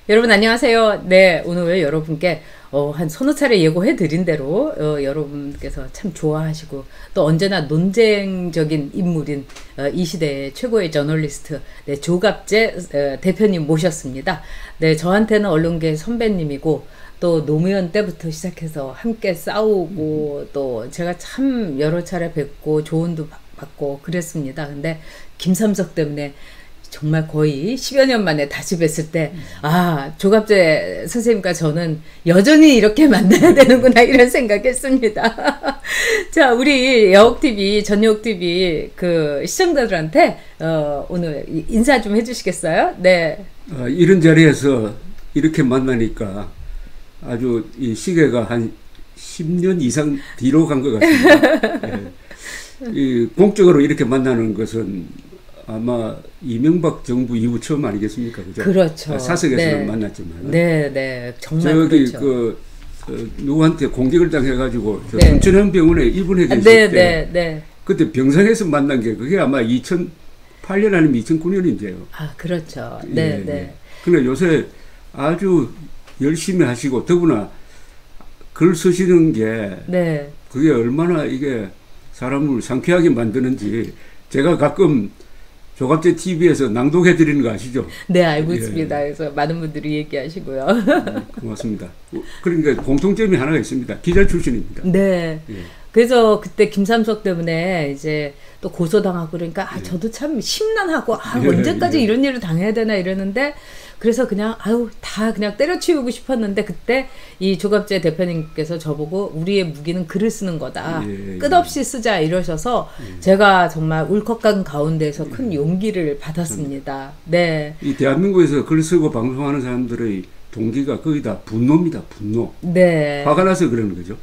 여러분 안녕하세요. 네, 오늘 여러분께 한 서너 차례 예고해 드린 대로 여러분께서 참 좋아하시고 또 언제나 논쟁적인 인물인 이 시대의 최고의 저널리스트 네, 조갑재 대표님 모셨습니다. 네, 저한테는 언론계 선배님이고 또 노무현 때부터 시작해서 함께 싸우고 또 제가 참 여러 차례 뵙고 조언도 받고 그랬습니다. 근데 김삼석 때문에 정말 거의 10여 년 만에 다시 뵀을 때, 조갑재 선생님과 저는 여전히 이렇게 만나야 되는구나, 이런 생각했습니다. 자, 우리 여옥TV, 전여옥TV 그 시청자들한테, 오늘 인사 좀 해주시겠어요? 네. 이런 자리에서 이렇게 만나니까 아주 이 시계가 한 10년 이상 뒤로 간 것 같습니다. 예. 이 공적으로 이렇게 만나는 것은 아마 이명박 정부 이후 처음 아니겠습니까? 그죠? 그렇죠. 사석에서는 네. 만났지만. 네. 정말 저기 그렇죠. 누구한테 공격을 당해가지고 네. 순천향병원에 입원해 계실 때 네. 그때 병상에서 만난 게 그게 아마 2008년 아니면 2009년인데요. 그렇죠. 예. 네. 근데 요새 아주 열심히 하시고 더구나 글 쓰시는 게 네. 그게 얼마나 이게 사람을 상쾌하게 만드는지 제가 가끔 조갑재 TV에서 낭독해 드리는 거 아시죠? 네, 알고 있습니다. 예. 그래서 많은 분들이 얘기하시고요. 고맙습니다. 그러니까 공통점이 하나가 있습니다. 기자 출신입니다. 네. 예. 그래서 그때 김삼석 때문에 이제 또 고소당하고 그러니까 예. 저도 참 심란하고 예, 언제까지 예. 이런 일을 당해야 되나 이러는데 그래서 그냥 다 그냥 때려치우고 싶었는데 그때 이 조갑재 대표님께서 저보고 우리의 무기는 글을 쓰는 거다. 예. 끝없이 쓰자 이러셔서 제가 정말 울컥한 가운데서 큰 용기를 받았습니다. 네. 이 대한민국에서 글 쓰고 방송하는 사람들의 동기가 거의 다 분노입니다. 분노. 네. 화가 나서 그러는 거죠.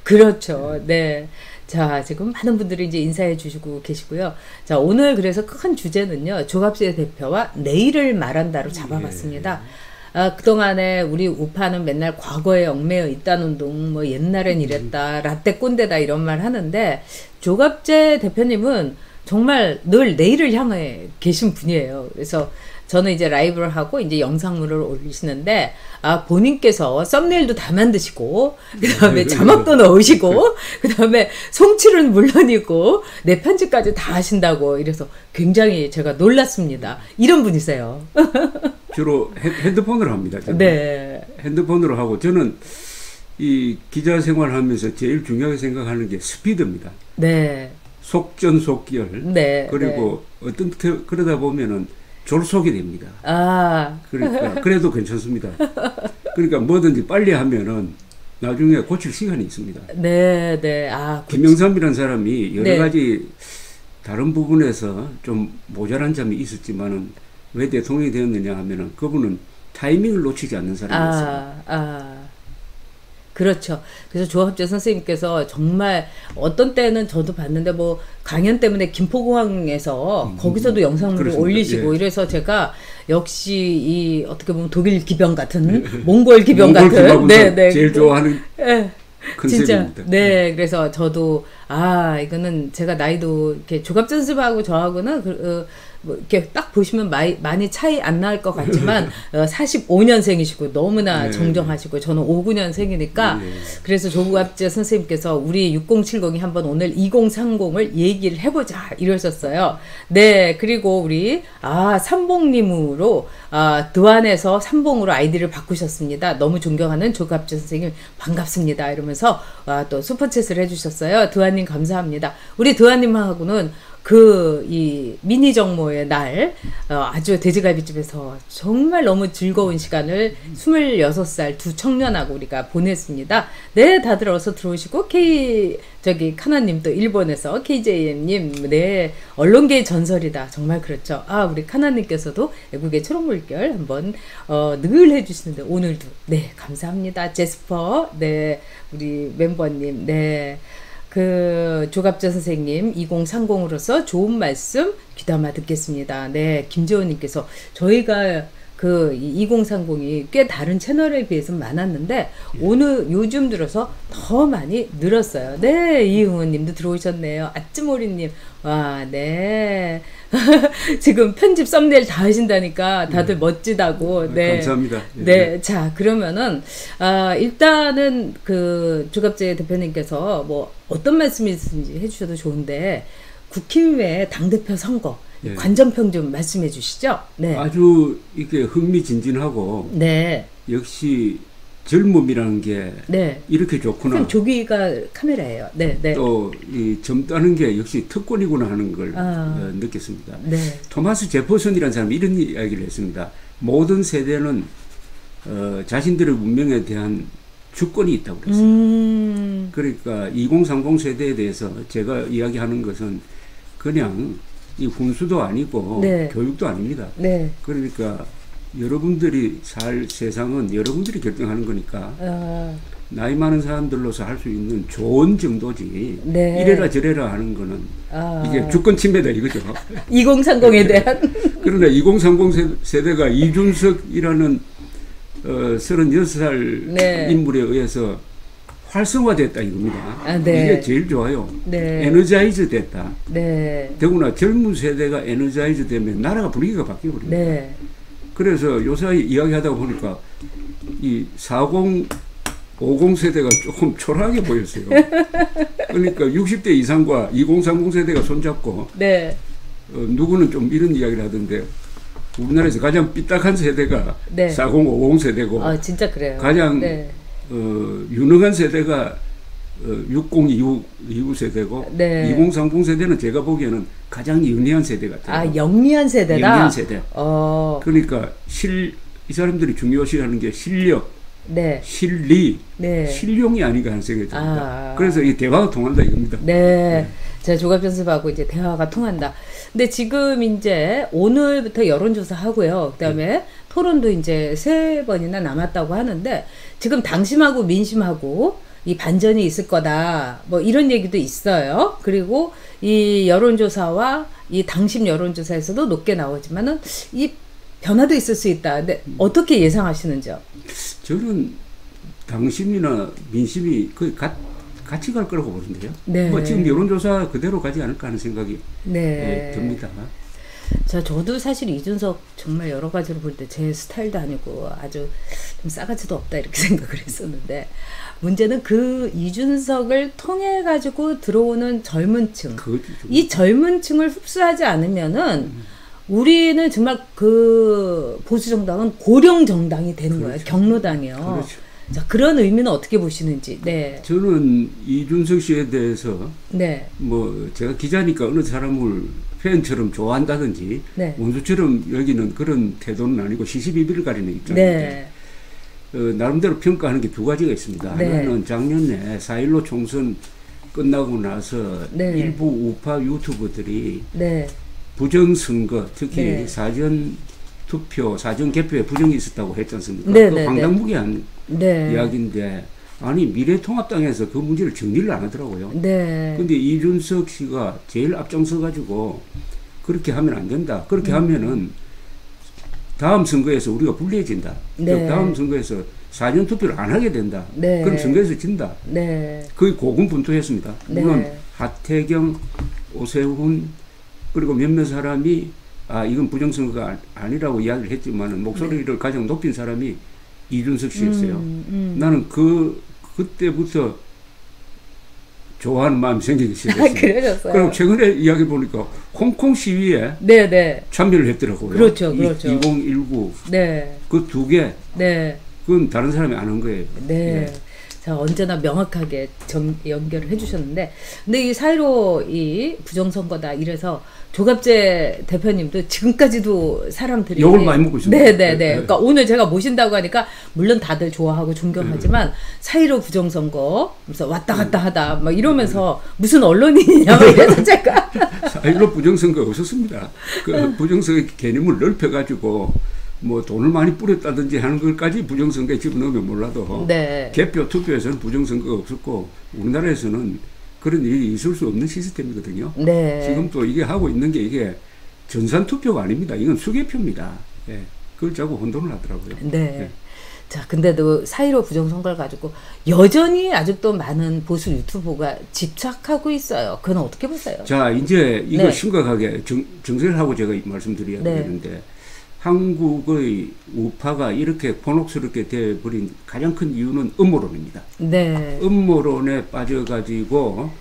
그렇죠. 네. 자, 지금 많은 분들이 이제 인사해 주시고 계시고요. 자, 오늘 그래서 큰 주제는요, 조갑재 대표와 내일을 말한다로 잡아봤습니다. 그동안에 우리 우파는 맨날 과거에 얽매여 있다는 둥, 뭐 옛날엔 이랬다, 라떼 꼰대다 이런 말 하는데, 조갑재 대표님은 정말 늘 내일을 향해 계신 분이에요. 그래서 저는 이제 라이브를 하고 이제 영상물을 올리시는데 본인께서 썸네일도 다 만드시고 그다음에 자막도 넣으시고 그다음에 송출은 물론이고 내 편집까지 다 하신다고 이래서 굉장히 제가 놀랐습니다. 이런 분이세요. 주로 핸드폰으로 합니다. 저는. 네. 핸드폰으로 하고 저는 이 기자 생활하면서 제일 중요하게 생각하는 게 스피드입니다. 네. 속전속결. 네. 그리고 그러다 보면은 졸속이 됩니다. 그러니까 그래도 괜찮습니다. 그러니까 뭐든지 빨리 하면은 나중에 고칠 시간이 있습니다. 네. 김영삼이라는 사람이 여러 네. 가지 다른 부분에서 좀 모자란 점이 있었지만은 왜 대통령이 되었느냐 하면은 그분은 타이밍을 놓치지 않는 사람이었어요. 그렇죠. 그래서 조갑재 선생님께서 정말 어떤 때는 저도 봤는데 뭐 강연 때문에 김포공항에서 거기서도 영상물을 그렇습니다. 올리시고 예. 이래서 제가 역시 이 어떻게 보면 독일 기병 같은 몽골 기병 몽골 같은 기밥은 제일 좋아하는 네. 컨셉입니다. 진짜 네 그래서 저도 이거는 제가 나이도 이렇게 조갑재 선생님하고 저하고는 뭐 이렇게 딱 보시면 많이 차이 안 날 것 같지만 45년생이시고 너무나 네. 정정하시고 저는 59년생이니까 그래서 조갑재 선생님께서 우리 6070이 한번 오늘 2030을 얘기를 해보자 이러셨어요. 네 그리고 우리 삼봉님으로 드완에서 삼봉으로 아이디를 바꾸셨습니다. 너무 존경하는 조갑재 선생님 반갑습니다 이러면서 또 슈퍼챗을 해주셨어요. 드완님 감사합니다. 우리 드완님하고는 이 미니 정모의 날 아주 돼지갈비집에서 정말 너무 즐거운 시간을 26살 두 청년하고 우리가 보냈습니다. 네 다들 어서 들어오시고 카나님도 일본에서 KJM님 네 언론계의 전설이다 정말 그렇죠. 우리 카나님께서도 애국의 초록물결 한번 늘 해주시는데 오늘도 네 감사합니다. 제스퍼 네 우리 멤버님 네 조갑재 선생님 2030으로서 좋은 말씀 귀담아 듣겠습니다. 네, 김재원님께서 저희가 2030이 꽤 다른 채널에 비해서 많았는데 요즘 들어서 더 많이 늘었어요. 네, 이흥훈님도 들어오셨네요. 아찌모리님, 와, 네. 지금 편집 썸네일 다 하신다니까 다들 멋지다고. 네. 감사합니다. 네. 자, 그러면은, 일단은 그 조갑재 대표님께서 뭐 어떤 말씀이든지 해주셔도 좋은데, 국힘의 당대표 선거, 예. 관전평 좀 말씀해 주시죠. 네. 아주 이게 흥미진진하고, 네. 역시 젊음이라는 게 네. 이렇게 좋구나. 선생님 조기가 카메라예요. 네. 네. 또 이 젊다는 게 역시 특권이구나 하는 걸 느꼈습니다. 네. 토마스 제퍼슨이라는 사람이 이런 이야기를 했습니다. 모든 세대는 자신들의 운명에 대한 주권이 있다고 그랬어요. 그러니까 2030 세대에 대해서 제가 이야기하는 것은 그냥 이 훈수도 아니고 네. 교육도 아닙니다. 네. 그러니까 여러분들이 살 세상은 여러분들이 결정하는 거니까 나이 많은 사람들로서 할 수 있는 조언 정도지 네. 이래라 저래라 하는 거는 이게 주권 침해다 이거죠. 2030에 대한. 그러나 2030 세대가 이준석이라는 36살 네. 인물에 의해서 활성화됐다 이겁니다. 네. 이게 제일 좋아요. 네. 에너자이즈 됐다. 네. 더구나 젊은 세대가 에너자이즈 되면 나라가 분위기가 바뀌어버립니다. 네. 그래서 요새 이야기하다 보니까 이 40, 50 세대가 조금 초라하게 보였어요. 그러니까 60대 이상과 2030 세대가 손잡고 네. 누구는 좀 이런 이야기를 하던데 우리나라에서 가장 삐딱한 세대가 네. 40, 50 세대고 진짜 그래요. 가장 네. 유능한 세대가 60 이후 세대고 네. 2030 세대는 제가 보기에는 가장 영리한 세대 같아요. 영리한 세대다. 영리한 세대. 그러니까 이 사람들이 중요시하는 게 실력, 네. 실리, 네. 실용이 아닌가 하는 생각이 듭니다. 그래서 이 대화가 통한다 이겁니다. 네. 제가 조갑 선생님하고 이제 대화가 통한다. 근데 지금 이제 오늘부터 여론조사 하고요. 그다음에 토론도 이제 3번이나 남았다고 하는데 지금 당심하고 민심하고 이 반전이 있을 거다. 뭐 이런 얘기도 있어요. 그리고 이 여론조사와 이 당심 여론조사에서도 높게 나오지만은 이 변화도 있을 수 있다. 근데 어떻게 예상하시는지요? 저는 당심이나 민심이 거의 같이 갈 거라고 보는데요. 네. 뭐 지금 여론조사 그대로 가지 않을까 하는 생각이 듭니다. 자, 저도 사실 이준석 정말 여러 가지로 볼 때 제 스타일도 아니고 아주 좀 싸가지도 없다 이렇게 생각을 했었는데 문제는 그 이준석을 통해 가지고 들어오는 젊은 층, 이 젊은 층을 흡수하지 않으면은 우리는 정말 그 보수 정당은 고령 정당이 되는 거예요. 경로당이요. 그렇죠. 자, 그런 의미는 어떻게 보시는지. 네. 저는 이준석 씨에 대해서 네. 뭐 제가 기자니까 어느 사람을 팬처럼 좋아한다든지 네. 원수처럼 여기는 그런 태도는 아니고 시시비비를 가리는 입장인데 나름대로 평가하는 게 2가지가 있습니다. 네. 하나는 작년에 4.15 총선 끝나고 나서 네. 일부 우파 유튜버들이 네. 부정선거 특히 네. 사전투표, 사전개표에 부정이 있었다고 했지 않습니까? 네, 그 네, 황당무계한 네. 이야기인데 아니 미래통합당에서 그 문제를 정리를 안 하더라고요. 네. 근데 이준석 씨가 제일 앞장서 가지고 그렇게 하면 안 된다. 그렇게 하면은 다음 선거에서 우리가 불리해진다. 네. 다음 선거에서 사전투표를 안 하게 된다. 네. 그럼 선거에서 진다. 네. 거의 고군분투했습니다. 물론 하태경, 오세훈 그리고 몇몇 사람이 이건 부정선거가 아니라고 이야기를 했지만 목소리를 가장 높인 사람이 이준석 씨였어요. 나는 그때부터 좋아하는 마음이 생기기 시작했어요. 그러셨어요. 그럼 최근에 이야기 보니까 홍콩 시위에 네네. 참여를 했더라고요. 그렇죠, 그렇죠. 2019. 네. 그 2개. 네. 그건 다른 사람이 안 한 거예요. 네. 네. 자, 언제나 명확하게 연결을 해주셨는데, 근데 이 사이로 이 부정선거다 이래서 조갑재 대표님도 지금까지도 사람들이 욕을 많이 먹고 있습니다. 네네네. 그러니까 오늘 제가 모신다고 하니까 물론 다들 좋아하고 존경하지만 사이로 부정선거 그래서 왔다 갔다 하다 막 이러면서 무슨 언론인이냐 막 이래서 제가 사이로 부정선거 없었습니다. 그 부정선거 개념을 넓혀가지고 뭐 돈을 많이 뿌렸다든지 하는 것까지 부정선거에 집어넣으면 몰라도 네. 개표 투표에서는 부정선거가 없었고 우리나라에서는 그런 일이 있을 수 없는 시스템이거든요. 네. 지금 또 이게 하고 있는 게 이게 전산 투표가 아닙니다. 이건 수개표입니다. 예. 그걸 자꾸 혼돈을 하더라고요. 네. 자, 근데도 4.15 부정선거를 가지고 여전히 아직도 많은 보수 유튜버가 집착하고 있어요. 그건 어떻게 보세요? 자, 이제 이거 네. 심각하게 정리를 하고 제가 말씀드려야 네. 되는데, 한국의 우파가 이렇게 곤혹스럽게 되어버린 가장 큰 이유는 음모론입니다. 네. 음모론에 빠져가지고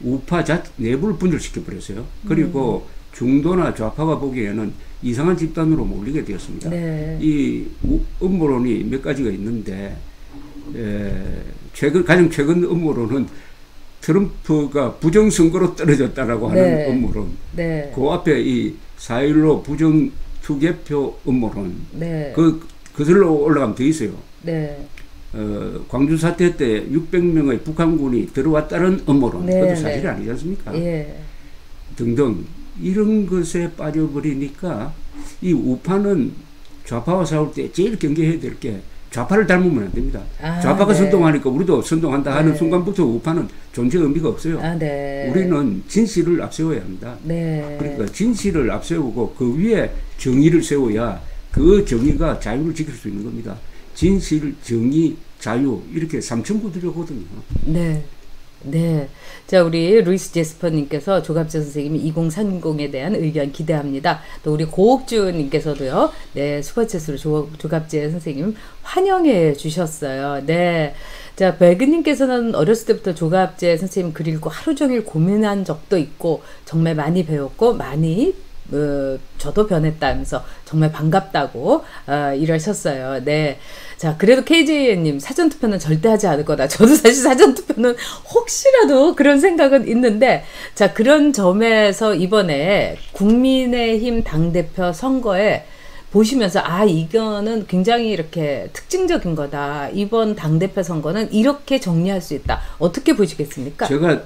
우파 내부를 분열시켜버렸어요. 그리고 중도나 좌파가 보기에는 이상한 집단으로 몰리게 되었습니다. 네. 이 음모론이 몇 가지가 있는데, 가장 최근 음모론은 트럼프가 부정선거로 떨어졌다라고 하는 네. 음모론. 네. 그 앞에 이 4.15 부정 투개표 음모론. 네. 그들로 올라가면 더 있어요. 네. 광주 사태 때 600명의 북한군이 들어왔다는 음모론. 네, 그것도 사실이 네. 아니지 않습니까? 예. 등등. 이런 것에 빠져버리니까 이 우파는 좌파와 싸울 때 제일 경계해야 될 게 좌파를 닮으면 안 됩니다. 아, 좌파가 네. 선동하니까 우리도 선동한다 하는 네. 순간부터 우파는 존재 의미가 없어요. 아, 네. 우리는 진실을 앞세워야 합니다. 네. 그러니까 진실을 앞세우고 그 위에 정의를 세워야 그 정의가 자유를 지킬 수 있는 겁니다. 진실, 정의, 자유 이렇게 삼천구들이거든요. 네. 네. 자, 우리 루이스 제스퍼님께서 조갑재 선생님이 2030에 대한 의견 기대합니다. 또 우리 고옥주님께서도요, 네, 슈퍼챗으로 조갑재 선생님 환영해 주셨어요. 네. 자, 백은님께서는 어렸을 때부터 조갑재 선생님 글 읽고 하루 종일 고민한 적도 있고, 정말 많이 배웠고, 많이 저도 변했다면서 정말 반갑다고 이러셨어요. 네. 자, 그래도 KJ님 사전투표는 절대 하지 않을 거다. 저도 사실 사전투표는 혹시라도 그런 생각은 있는데, 자, 그런 점에서 이번에 국민의힘 당대표 선거에 보시면서 이거는 굉장히 이렇게 특징적인 거다. 이번 당대표 선거는 이렇게 정리할 수 있다. 어떻게 보시겠습니까? 제가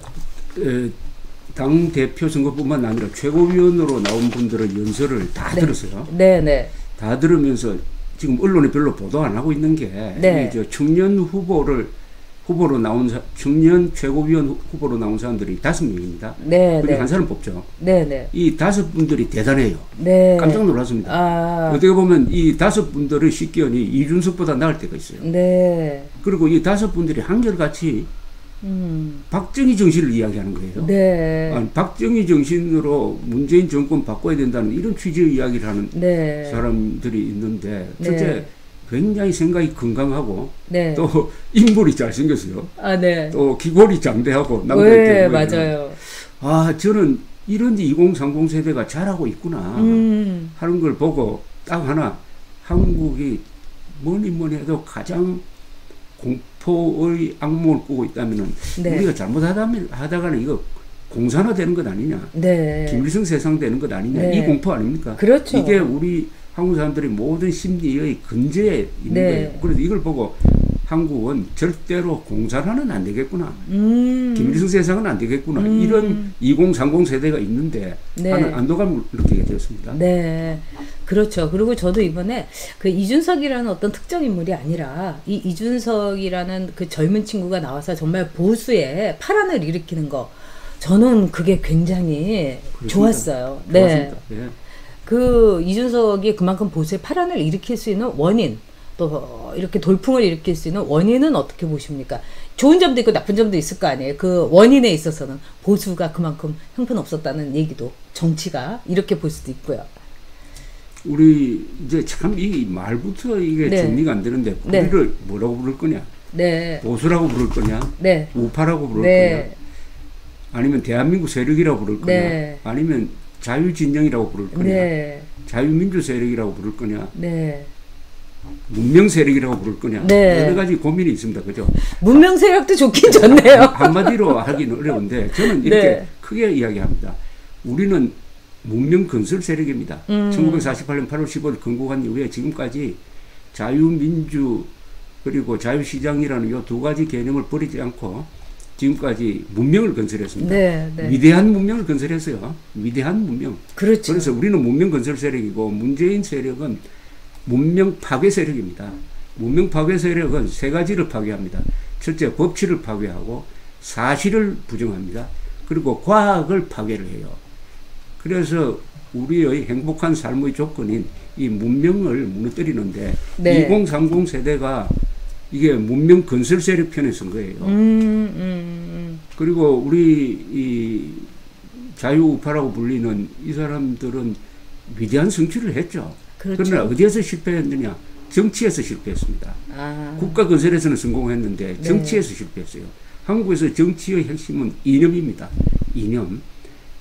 당 대표 선거뿐만 아니라 최고위원으로 나온 분들의 연설을 다 들었어요. 네네. 다 들으면서 지금 언론에 별로 보도 안 하고 있는 게, 네. 저 청년 후보로 나온 청년 최고위원 후보로 나온 사람들이 5명입니다. 네. 그중에 네. 한 사람 뽑죠. 네네. 이 5분들이 대단해요. 네. 깜짝 놀랐습니다. 어떻게 보면 이 5분들의 식견이 이준석보다 나을 때가 있어요. 네. 그리고 이 5분들이 한결같이 박정희 정신을 이야기하는 거예요. 네. 아니, 박정희 정신으로 문재인 정권 바꿔야 된다는 이런 취지의 이야기를 하는 네. 사람들이 있는데, 네. 첫째 굉장히 생각이 건강하고, 네. 또 인물이 잘생겼어요. 네. 또 기골이 장대하고 네, 맞아요. 저는 이런 2030 세대가 잘하고 있구나 하는 걸 보고 딱 하나, 한국이 뭐니 해도 가장 공포의 악몽을 꾸고 있다면은, 네. 우리가 잘못하다가는 이거 공산화 되는 것 아니냐, 네. 김일성 세상 되는 것 아니냐, 네. 이 공포 아닙니까? 그렇죠. 이게 우리 한국 사람들이 모든 심리의 근저에 있는 네. 거예요. 그래서 이걸 보고 한국은 절대로 공산화는 안 되겠구나, 김일성 세상은 안 되겠구나, 이런 2030 세대가 있는데 네. 하는 안도감을 느끼게 되었습니다. 네. 그렇죠. 그리고 저도 이번에 그 이준석이라는 어떤 특정 인물이 아니라 이 이준석이라는 그 젊은 친구가 나와서 정말 보수의 파란을 일으키는 거, 저는 그게 굉장히 그렇습니다. 좋았어요. 네. 좋았습니다. 네. 그 이준석이 그만큼 보수의 파란을 일으킬 수 있는 원인, 또 이렇게 돌풍을 일으킬 수 있는 원인은 어떻게 보십니까? 좋은 점도 있고 나쁜 점도 있을 거 아니에요. 그 원인에 있어서는 보수가 그만큼 형편없었다는 얘기도, 정치가 이렇게 볼 수도 있고요. 우리 이제 참 이 말부터 이게 네. 정리가 안 되는데, 네. 우리를 뭐라고 부를 거냐? 네. 보수라고 부를 거냐? 네. 우파라고 부를 네. 거냐? 아니면 대한민국 세력이라고 부를 거냐? 네. 아니면 자유진영이라고 부를 거냐? 네. 자유민주 세력이라고 부를 거냐? 네. 문명 세력이라고 부를 거냐? 네. 여러 가지 고민이 있습니다. 그죠? 문명 세력도 좋긴 좋네요. 한마디로 하기는 어려운데, 저는 이렇게 네. 크게 이야기합니다. 우리는 문명 건설 세력입니다. 1948년 8월 15일 건국한 이후에 지금까지 자유민주 그리고 자유시장이라는 이 두 가지 개념을 버리지 않고 지금까지 문명을 건설했습니다. 네, 네. 위대한 문명을 건설했어요. 위대한 문명. 그렇죠. 그래서 우리는 문명 건설 세력이고, 문재인 세력은 문명 파괴 세력입니다. 문명 파괴 세력은 세 가지를 파괴합니다. 첫째, 법치를 파괴하고, 사실을 부정합니다. 그리고 과학을 파괴를 해요. 그래서 우리의 행복한 삶의 조건인 이 문명을 무너뜨리는데 네. 2030 세대가 이게 문명 건설 세력 편에 선 거예요. 그리고 우리 이 자유우파라고 불리는 이 사람들은 위대한 성취를 했죠. 그렇죠. 그러나 어디에서 실패했느냐? 정치에서 실패했습니다. 국가 건설에서는 성공했는데 정치에서 네. 실패했어요. 한국에서 정치의 핵심은 이념입니다. 이념.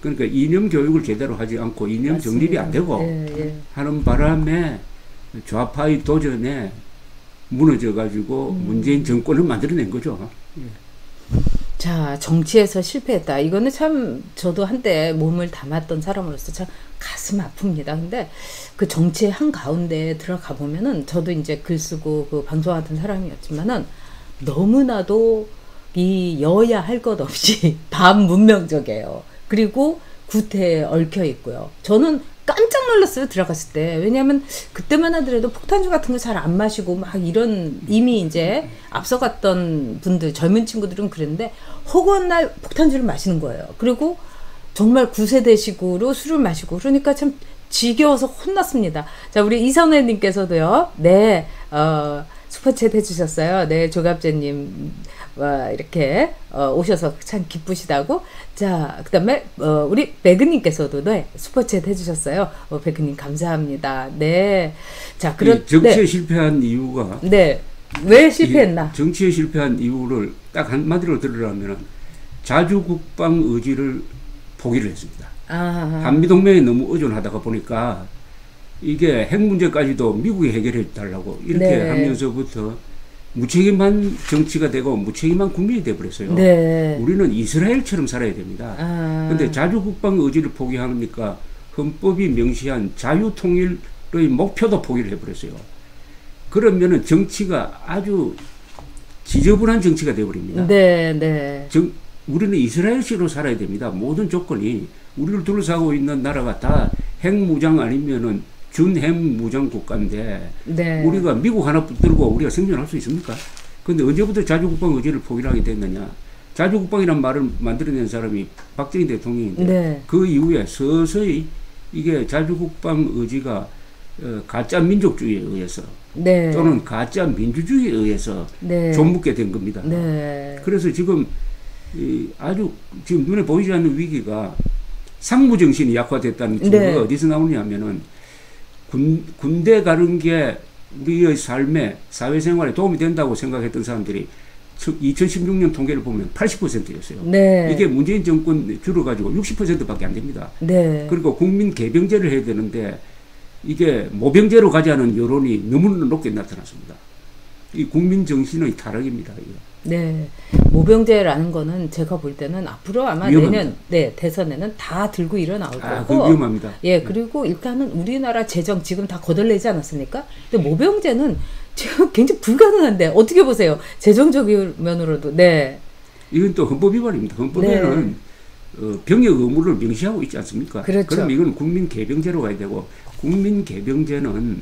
그러니까 이념 교육을 제대로 하지 않고 이념 맞습니다. 정립이 안 되고 하는 바람에 좌파의 도전에 무너져가지고 문재인 정권을 만들어낸 거죠. 자, 정치에서 실패했다. 이거는 참 저도 한때 몸을 담았던 사람으로서 참 가슴 아픕니다. 근데 그 정치의 한가운데 들어가 보면은 저도 이제 글 쓰고 그 방송하던 사람이었지만은 너무나도 이 여야 할 것 없이 반문명적이에요. 그리고 구태에 얽혀 있고요. 저는 깜짝 놀랐어요. 들어갔을 때. 왜냐하면 그때만 하더라도 폭탄주 같은 거 잘 안 마시고 막 이런 이미 이제 앞서갔던 분들 젊은 친구들은 그랬는데 허구한 날 폭탄주를 마시는 거예요. 그리고 정말 구세대식으로 술을 마시고 그러니까 참 지겨워서 혼났습니다. 자, 우리 이선혜님께서도요. 네, 슈퍼챗 해주셨어요. 네, 조갑재님 이렇게 오셔서 참 기쁘시다고. 자, 그 다음에 우리 배그님께서도 네, 슈퍼챗 해주셨어요. 배그님 감사합니다. 네, 자, 정치에 네. 실패한 이유가 네, 왜 실패했나? 정치에 실패한 이유를 딱 한마디로 들으라면 자주국방 의지를 포기를 했습니다. 한미동맹에 너무 의존하다가 보니까 이게 핵 문제까지도 미국이 해결해 달라고 이렇게 네. 하면서부터 무책임한 정치가 되고 무책임한 국민이 되어버렸어요. 네. 우리는 이스라엘처럼 살아야 됩니다. 그런데 자주국방 의지를 포기하니까 헌법이 명시한 자유통일의 목표도 포기를 해버렸어요. 그러면은 정치가 아주 지저분한 정치가 되어버립니다. 네, 네. 우리는 이스라엘식으로 살아야 됩니다. 모든 조건이 우리를 둘러싸고 있는 나라가 다 핵무장 아니면은 준핵무장 국가인데 네. 우리가 미국 하나 붙들고 우리가 생존할 수 있습니까? 그런데 언제부터 자주국방 의지를 포기를 하게 됐느냐? 자주국방이란 말을 만들어낸 사람이 박정희 대통령인데 네. 그 이후에 서서히 이게 자주국방 의지가 가짜 민족주의에 의해서 네. 또는 가짜 민주주의에 의해서 네. 좀묻게 된 겁니다. 네. 그래서 지금 아주 지금 눈에 보이지 않는 위기가 상무정신이 약화됐다는 증거가 네. 어디서 나오냐 하면은 군대 가는 게 우리의 삶에 사회생활에 도움이 된다고 생각했던 사람들이 2016년 통계를 보면 80%였어요. 네. 이게 문재인 정권 줄어가지고 60%밖에 안 됩니다. 네. 그리고 국민 개병제를 해야 되는데 이게 모병제로 가자는 여론이 너무나 높게 나타났습니다. 이 국민 정신의 타락입니다. 이거. 네, 모병제라는 거는 제가 볼 때는 앞으로 아마 위험합니다. 내년 네, 대선에는 다 들고 일어나올 거고. 위험합니다. 예, 그리고 일단은 우리나라 재정 지금 다 거덜내지 않았습니까? 근데 모병제는 지금 굉장히 불가능한데 어떻게 보세요? 재정적인 면으로도. 네. 이건 또 헌법 위반입니다. 헌법에는 네. 병역 의무를 명시하고 있지 않습니까? 그렇죠. 그럼 이건 국민 개병제로 가야 되고 국민 개병제는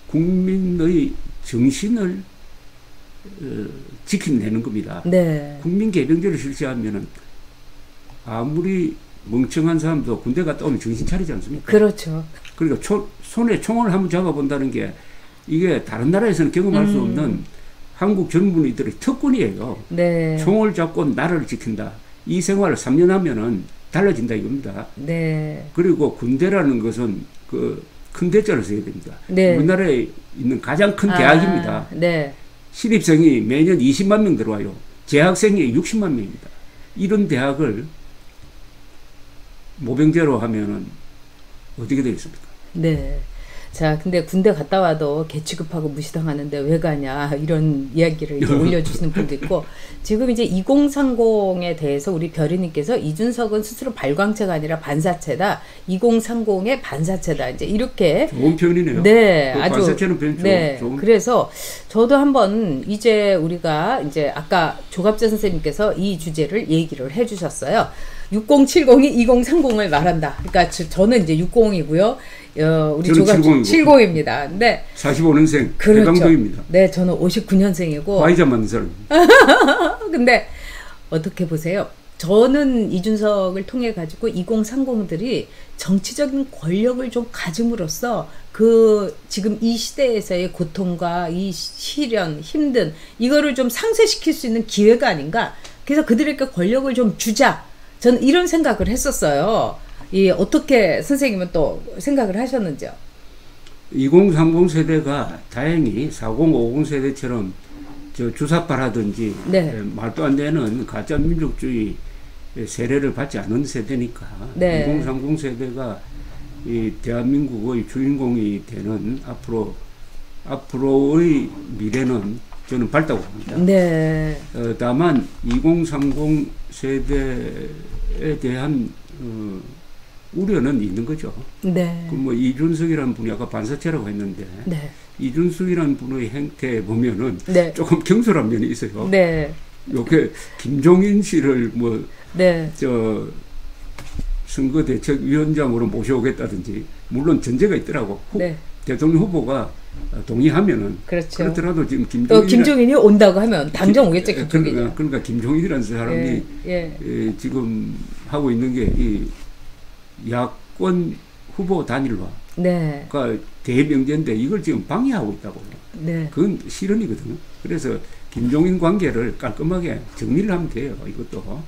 국민의 정신을 지켜내는 겁니다. 네. 국민 개병제를 실시하면은 아무리 멍청한 사람도 군대 갔다 오면 정신 차리지 않습니까? 그렇죠. 그러니까 손에 총을 한번 잡아본다는 게 이게 다른 나라에서는 경험할 수 없는 한국 젊은이들의 특권이에요. 네. 총을 잡고 나라를 지킨다. 이 생활을 3년 하면은 달라진다 이겁니다. 네. 그리고 군대라는 것은 그 큰 대자를 써야 됩니다. 네. 우리나라에 있는 가장 큰 대학입니다. 네. 신입생이 매년 20만 명 들어와요. 재학생이 60만 명입니다. 이런 대학을 모병제로 하면은 어떻게 되겠습니까? 네. 자, 근데 군대 갔다 와도 개취급하고 무시당하는데 왜 가냐 이런 이야기를 이제 올려주시는 분도 있고 지금 이제 2030에 대해서 우리 별이님께서 이준석은 스스로 발광체가 아니라 반사체다. 2030의 반사체다. 이제 이렇게 좋은 표현이네요. 네, 아주 반사체는 표현 네. 좋은. 그래서 저도 한번 이제 우리가 이제 아까 조갑재 선생님께서 이 주제를 얘기를 해주셨어요. 6070이 2030을 말한다. 그러니까 저는 이제 60이고요. 우리 조갑 70입니다. 근데 45년생 그렇죠. 해방도입니다. 네, 저는 59년생이고 화이자 맞는 사람. 근데 어떻게 보세요? 저는 이준석을 통해 가지고 2030들이 정치적인 권력을 좀 가짐으로써 그 지금 이 시대에서의 고통과 이 시련, 힘든 이거를 좀 상쇄시킬 수 있는 기회가 아닌가. 그래서 그들에게 권력을 좀 주자. 저는 이런 생각을 했었어요. 어떻게 선생님은 또 생각을 하셨는지요? 2030 세대가 다행히 40, 50 세대처럼 주사파라든지 네. 말도 안 되는 가짜 민족주의 세례를 받지 않은 세대니까 네. 2030 세대가 이 대한민국의 주인공이 되는 앞으로의 미래는 저는 밝다고 봅니다. 네. 다만 2030 세대에 대한 우려는 있는 거죠. 네. 그 뭐 이준석이라는 분이 아까 반사체라고 했는데 네. 이준석이라는 분의 행태 보면은 네. 조금 경솔한 면이 있어요. 네. 요게 김종인 씨를 네. 선거대책위원장으로 모셔오겠다든지 물론 전제가 있더라고. 네. 대통령 후보가 동의하면은 그렇죠. 그렇더라도 지금 김종인이 온다고 하면 당장 오겠죠. 김종인이. 그러니까 김종인이라는 사람이 지금 하고 있는 게 이 야권 후보 단일화가 네. 대명제인데 이걸 지금 방해하고 있다고. 네. 그건 실언이거든요. 그래서 김종인 관계를 깔끔하게 정리를 하면 돼요. 이것도.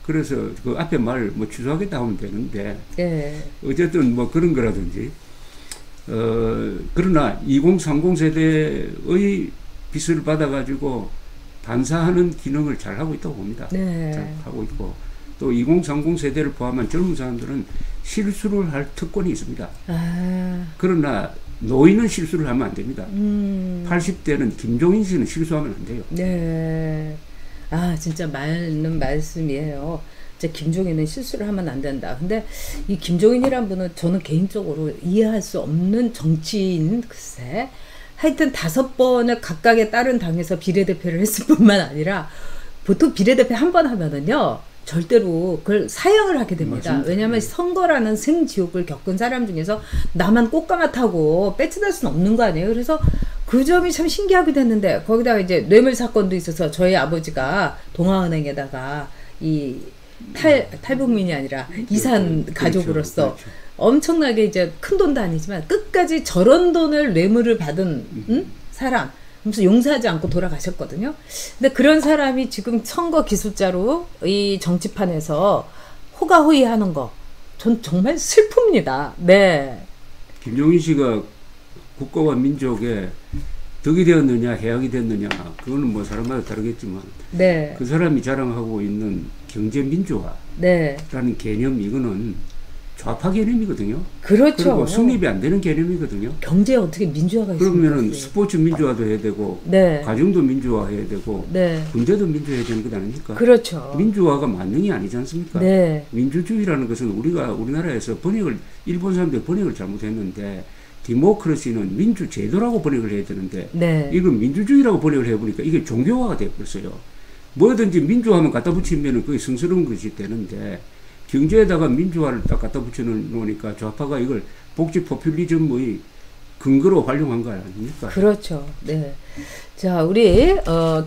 그래서 그 앞에 말 취소하겠다 하면 되는데 네. 어쨌든 그런 거라든지 그러나 2030 세대의 빚을 받아가지고 반사하는 기능을 잘 하고 있다고 봅니다. 네. 잘 하고 있고 또 2030 세대를 포함한 젊은 사람들은 실수를 할 특권이 있습니다. 그러나 노인은 실수를 하면 안 됩니다. 80대는 김종인 씨는 실수하면 안 돼요. 네. 진짜 맞는 말씀이에요. 진짜 김종인은 실수를 하면 안 된다. 근데 이 김종인이란 분은 저는 개인적으로 이해할 수 없는 정치인 글쎄. 하여튼 5번을 각각의 다른 당에서 비례대표를 했을 뿐만 아니라 보통 비례대표 한 번 하면은요. 절대로 그걸 사양을 하게 됩니다. 맞습니다. 왜냐하면 선거라는 생지옥을 겪은 사람 중에서 나만 꽃가마 타고 빼치달 수는 없는 거 아니에요. 그래서 그 점이 참 신기하게 됐는데 거기다가 이제 뇌물 사건도 있어서 저희 아버지가 동아은행에다가 이 탈북민이 아니라 이산 그렇죠. 가족으로서 그렇죠. 엄청나게 이제 큰 돈도 아니지만 끝까지 저런 돈을 뇌물을 받은 사람 그래서 용서하지 않고 돌아가셨거든요. 근데 그런 사람이 지금 선거 기술자로 이 정치판에서 호가호위하는 거, 전 정말 슬픕니다. 네. 김종인 씨가 국가와 민족에 덕이 되었느냐 해악이 됐느냐 그거는 사람마다 다르겠지만 네. 그 사람이 자랑하고 있는 경제 민주화라는 네. 개념 이거는 좌파 개념이거든요. 그렇죠. 그리고 성립이 안 되는 개념이거든요. 경제에 어떻게 민주화가 있습니까? 그러면은 스포츠 민주화도 해야 되고 네. 가정도 민주화해야 되고 네. 군대도 민주화해야 되는 것 아닙니까? 그렇죠. 민주화가 만능이 아니지 않습니까? 네. 민주주의라는 것은 우리나라에서 일본 사람들이 번역을 잘못했는데 디모크라시는 민주제도라고 번역을 해야 되는데 네. 이건 민주주의라고 번역을 해보니까 이게 종교화가 되어버렸어요. 뭐든지 민주화만 갖다 붙이면 그게 성스러운 것이 되는데 경제에다가 민주화를 딱 갖다 붙여놓으니까 좌파가 이걸 복지 포퓰리즘의 근거로 활용한 거 아닙니까? 그렇죠. 네. 자, 우리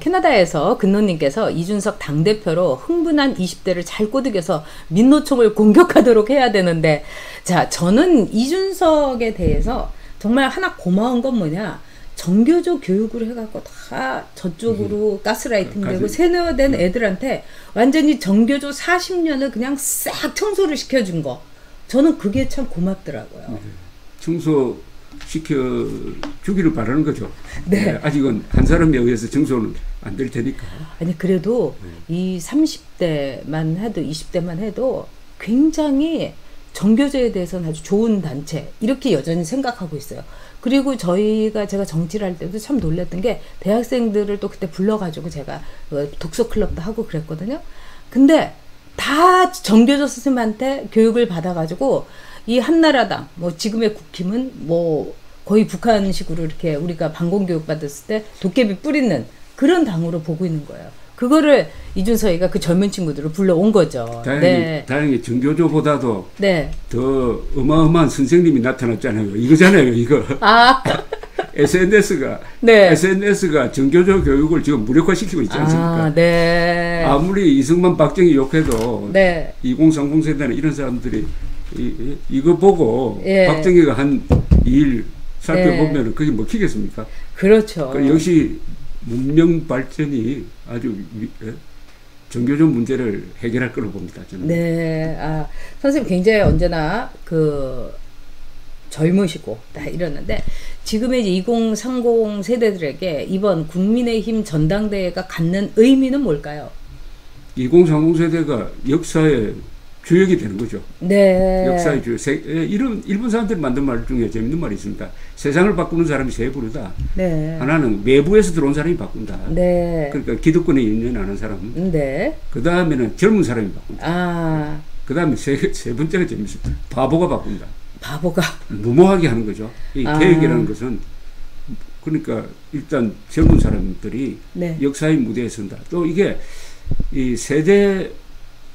캐나다에서 근노님께서 이준석 당대표로 흥분한 20대를 잘 꼬드겨서 민노총을 공격하도록 해야 되는데, 자, 저는 이준석에 대해서 정말 하나 고마운 건 뭐냐, 정교조 교육을 해갖고 다 저쪽으로 가스라이팅 되고 세뇌된 애들한테 완전히 정교조 40년을 그냥 싹 청소를 시켜준 거. 저는 그게 참 고맙더라고요. 청소 시켜주기를 바라는 거죠. 네. 아직은 한 사람에 의해서 청소는 안 될 테니까. 아니, 그래도 이 30대만 해도 20대만 해도 굉장히 정교조에 대해서는 아주 좋은 단체 이렇게 여전히 생각하고 있어요. 그리고 제가 정치를 할 때도 참 놀랐던 게 대학생들을 또 그때 불러가지고 제가 독서 클럽도 하고 그랬거든요. 근데 다 정교조 스승한테 교육을 받아가지고 이 한나라당 지금의 국힘은 거의 북한식으로 이렇게 우리가 반공교육 받았을 때 도깨비 뿌리는 그런 당으로 보고 있는 거예요. 그거를 이준석이가 그 젊은 친구들을 불러온 거죠. 다행히 정교조보다도 네. 더 어마어마한 선생님이 나타났잖아요. 이거잖아요, 이거. SNS가 네. SNS가 정교조 교육을 지금 무력화시키고 있지 않습니까? 아, 네. 아무리 이승만 박정희 욕해도 네. 2030 세대는 이런 사람들이 이거 보고 예. 박정희가 한 일 살펴보면 그게 먹히겠습니까? 그렇죠. 역시 문명 발전이 아주 정교조 문제를 해결할 거로 봅니다. 저는. 네. 아, 선생님 굉장히 언제나 젊으시고 다 이러는데 지금의 이제 2030 세대들에게 이번 국민의힘 전당대회가 갖는 의미는 뭘까요? 2030 세대가 역사의 주역이 되는 거죠. 네. 역사의 주역. 이런 일본 사람들이 만든 말 중에 재밌는 말이 있습니다. 세상을 바꾸는 사람이 세 부류다. 네. 하나는 외부에서 들어온 사람이 바꾼다. 네. 그러니까 기득권에 연연하는 사람. 네. 그 다음에는 젊은 사람이 바꾼다. 아. 그 다음에 세 번째가 재밌습니다. 바보가 바꾼다. 바보가. 무모하게 하는 거죠. 이 개혁이라는 것은 그러니까 일단 젊은 사람들이 네. 역사의 무대에 선다. 또 이게 이 세대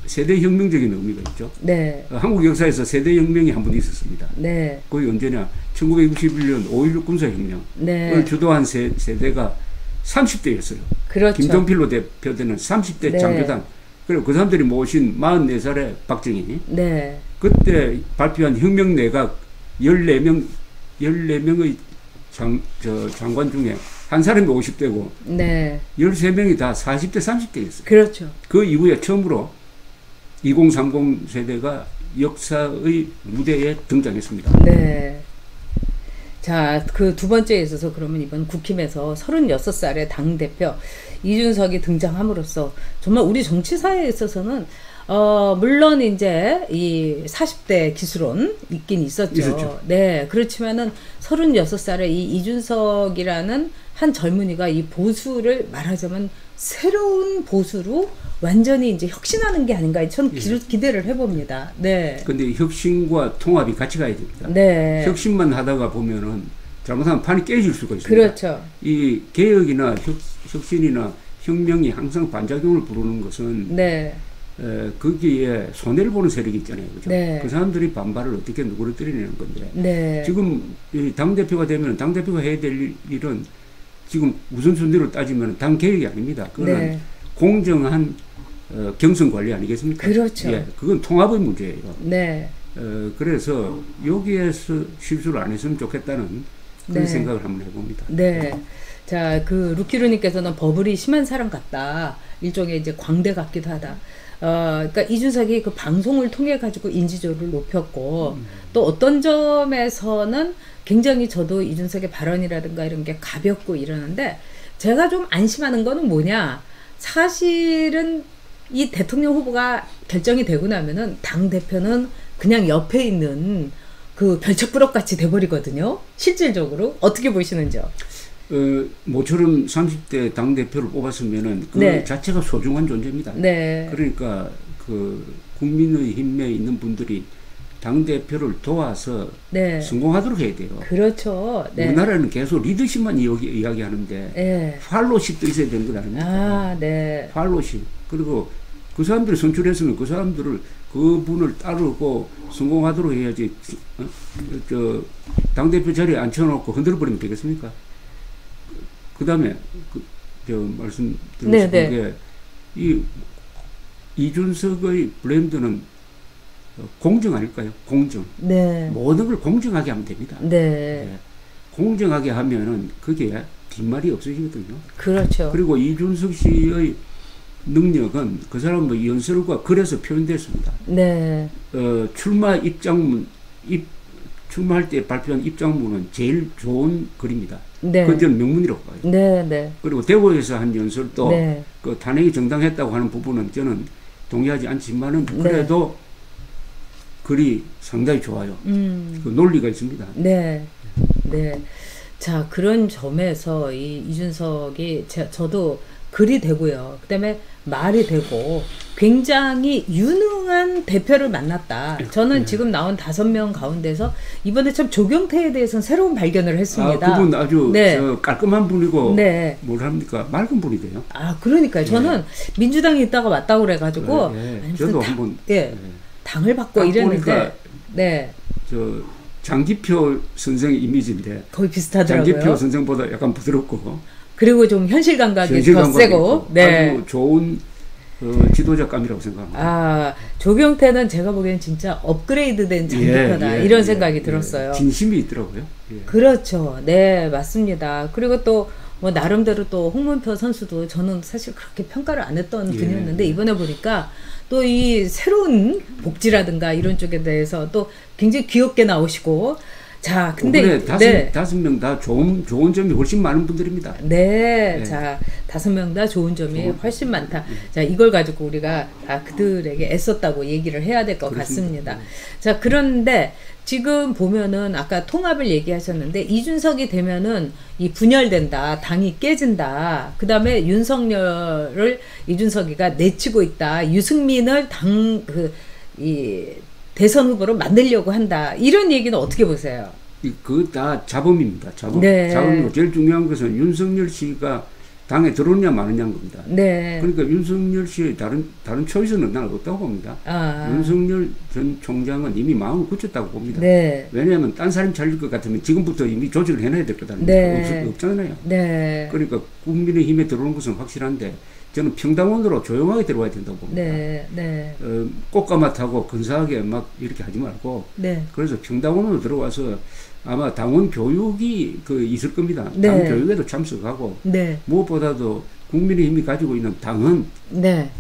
혁명적인 의미가 있죠. 네. 한국 역사에서 세대 혁명이 한 번 있었습니다. 네. 거기 언제냐? 1961년 5.16 군사혁명을 네. 주도한 세대가 30대였어요. 그렇죠. 김종필로 대표되는 30대 네. 장교단. 그리고 그 사람들이 모신 44살의 박정희. 네. 그때 발표한 혁명 내각 14명의 장관 중에 한 사람이 50대고 네. 13명이 다 40대, 30대였어요. 그렇죠. 그 이후에 처음으로 2030 세대가 역사의 무대에 등장했습니다. 네. 자, 그 두 번째에 있어서 그러면 이번 국힘에서 36살의 당대표 이준석이 등장함으로써 정말 우리 정치사에 있어서는 물론 이제 이 40대 기술론 있긴 있었죠. 네. 그렇지만은 36살의 이 이준석이라는 한 젊은이가 이 보수를 말하자면 새로운 보수로 완전히 이제 혁신하는 게 아닌가 저는 기대를 해봅니다. 네. 근데 혁신과 통합이 같이 가야 됩니다. 네. 혁신만 하다가 보면은 잘못하면 판이 깨질 수가 있습니다. 그렇죠. 이 개혁이나 혁신이나 혁명이 항상 반작용을 부르는 것은 네. 거기에 손해를 보는 세력이 있잖아요. 그죠? 네. 그 사람들이 반발을 어떻게 누그러뜨리는 건데. 네. 지금 당대표가 되면 당대표가 해야 될 일은 지금 우선순위로 따지면 당 개혁이 아닙니다. 그거는 네. 공정한 경선 관리 아니겠습니까? 그렇죠. 예, 그건 통합의 문제예요. 네. 그래서 여기에서 실수를 안 했으면 좋겠다는 그런 네. 생각을 한번 해봅니다. 네. 자, 그 루키루님께서는 버블이 심한 사람 같다. 일종의 이제 광대 같기도 하다. 그러니까 이준석이 그 방송을 통해 가지고 인지도를 높였고 또 어떤 점에서는 굉장히 저도 이준석의 발언이라든가 이런 게 가볍고 이러는데 제가 좀 안심하는 거는 뭐냐? 사실은 이 대통령 후보가 결정이 되고 나면은 당 대표는 그냥 옆에 있는 그 별책부럭 같이 돼버리거든요. 실질적으로 어떻게 보시는지요? 모처럼 30대 당대표를 뽑았으면은 그 네. 자체가 소중한 존재입니다. 네. 그러니까 그 국민의힘에 있는 분들이 당대표를 도와서 네. 성공하도록 해야 돼요. 그렇죠. 네. 우리나라는 계속 리더십만 이야기하는데 네. 팔로십도 있어야 되는 것 아닙니까? 아, 네. 팔로십. 그리고 그 사람들을 선출했으면 그 사람들을 그분을 따르고 성공하도록 해야지. 당대표 자리에 앉혀놓고 흔들어버리면 되겠습니까? 그 다음에 말씀드리고 네, 싶은 네. 게 이 이준석의 브랜드는 공정 아닐까요? 공정. 네. 모든 걸 공정하게 하면 됩니다. 네. 네. 공정하게 하면은 그게 뒷말이 없어지거든요. 그렇죠. 그리고 이준석 씨의 능력은 그 사람의 연설과 글에서 표현됐습니다. 네. 출마할 때 발표한 입장문은 제일 좋은 글입니다. 네. 그건 저는 명문이라고 봐요. 네, 네. 그리고 대구에서 한 연설도 네. 그 탄핵이 정당했다고 하는 부분은 저는 동의하지 않지만은 그래도 글이 상당히 좋아요. 그 논리가 있습니다. 네. 네. 자, 그런 점에서 이 이준석이 저도 글이 되고요. 그다음에 말이 되고 굉장히 유능한 대표를 만났다. 저는 지금 나온 5명 가운데서 이번에 참 조경태에 대해서는 새로운 발견을 했습니다. 그분 아주 네. 깔끔한 분이고 네. 뭘 합니까? 맑은 분이래요. 아, 그러니까요. 저는 민주당에 있다가 왔다고 그래가지고 네. 아니, 저도 무슨 한번 당을 받고 이랬는데 네. 장기표 선생 이미지인데 거의 비슷하더라고요. 장기표 선생보다 약간 부드럽고 그리고 좀 현실 감각이 더 세고 네. 아주 좋은 지도자감이라고 생각합니다. 아, 조경태는 제가 보기에는 진짜 업그레이드된 장기표다 이런 생각이 들었어요. 진심이 있더라고요. 예. 그렇죠. 네, 맞습니다. 그리고 또 뭐 나름대로 또 홍문표 선수도 저는 사실 그렇게 평가를 안 했던 분이었는데 이번에 보니까 또 이 새로운 복지라든가 이런 쪽에 대해서 또 굉장히 귀엽게 나오시고 자, 근데 다섯 명 다 좋은 점이 훨씬 많은 분들입니다. 네, 자, 5명 다 좋은 점이 훨씬 많다. 자, 이걸 가지고 우리가 그들에게 애썼다고 얘기를 해야 될 것 같습니다. 자, 그런데 지금 보면은 아까 통합을 얘기하셨는데 이준석이 되면은 이 분열된다, 당이 깨진다. 그 다음에 윤석열을 이준석이가 내치고 있다. 유승민을 이 대선 후보로 만들려고 한다. 이런 얘기는 어떻게 보세요? 그 다 자범입니다. 자범. 네. 자범이고 제일 중요한 것은 윤석열 씨가 당에 들어오냐 마느냐인 겁니다. 네. 그러니까 윤석열 씨의 다른 초이스는 나는 없다고 봅니다. 윤석열 전 총장은 이미 마음을 굳혔다고 봅니다. 네. 왜냐하면 딴 사람 차릴 것 같으면 지금부터 이미 조직을 해놔야 될 거다. 네. 없잖아요. 네. 그러니까 국민의힘에 들어오는 것은 확실한데 저는 평당원으로 조용하게 들어와야 된다고 봅니다. 네, 네. 꽃가마타고 근사하게 막 이렇게 하지 말고 네. 그래서 평당원으로 들어와서 아마 당원 교육이 있을 겁니다. 네. 당 교육에도 참석하고 네. 무엇보다도 국민의힘이 가지고 있는 당은 네.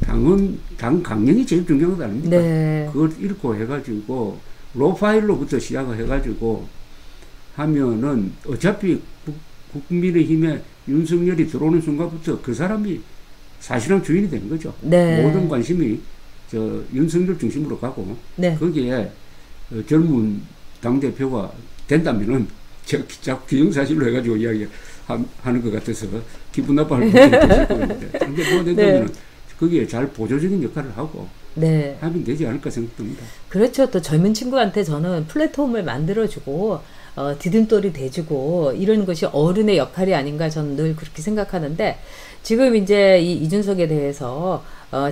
당 강령이 제일 중요한 거 아닙니까? 네. 그걸 읽고 해가지고 로파일로부터 시작을 해가지고 하면은 어차피 국민의힘에 윤석열이 들어오는 순간부터 그 사람이 사실은 주인이 되는 거죠. 네. 모든 관심이 윤석열 중심으로 가고 네. 거기에 젊은 당대표가 된다면은 제가 자꾸 기정사실로 해가지고 이야기하는 것 같아서 기분 나빠할 분들이 계실 거는데 근데 뭐 된다면은 거기에 잘 보조적인 역할을 하고 네. 하면 되지 않을까 생각됩니다. 그렇죠. 또 젊은 친구한테 저는 플랫폼을 만들어주고 디딤돌이 돼주고 이런 것이 어른의 역할이 아닌가 저는 늘 그렇게 생각하는데 지금 이제 이 이준석에 대해서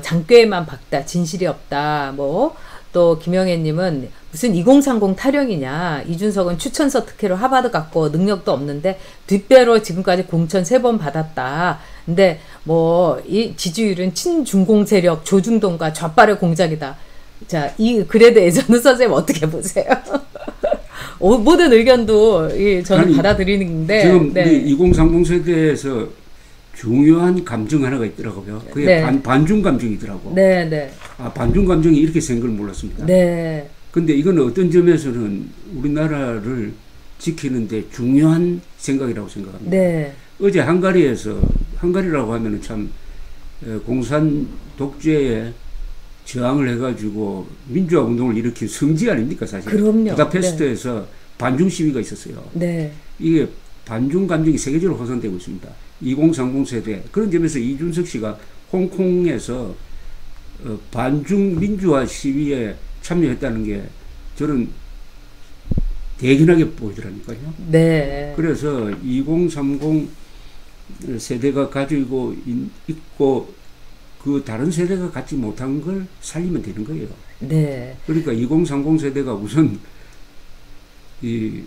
장꾀만 박다, 진실이 없다, 뭐 또 김영애님은 무슨 2030 타령이냐, 이준석은 추천서 특혜로 하버드 갔고 능력도 없는데 뒷배로 지금까지 공천 3번 받았다. 근데 뭐 이 지지율은 친중공 세력 조중동과 좌빨의 공작이다. 자, 이 글에 대해서는 선생님 어떻게 보세요? 모든 의견도 저는 받아들이는데 지금 우리 2030 세대에서 중요한 감정 하나가 있더라고요. 그게 네. 반중 감정이더라고. 네, 네. 반중 감정이 이렇게 센 걸 몰랐습니다. 네. 근데 이건 어떤 점에서는 우리나라를 지키는데 중요한 생각이라고 생각합니다. 네. 어제 헝가리라고 하면은 참 공산 독재에 저항을 해가지고 민주화 운동을 일으킨 성지 아닙니까 사실. 그럼요. 부다페스트에서 네. 반중 시위가 있었어요. 네. 이게 반중 감정이 세계적으로 확산되고 있습니다. 2030 세대 그런 점에서 이준석 씨가 홍콩에서 반중 민주화 시위에 참여했다는 게 저는 대견하게 보이더라니까요. 네. 그래서 2030 세대가 가지고 있고 그 다른 세대가 갖지 못한 걸 살리면 되는 거예요. 네. 그러니까 2030 세대가 우선 이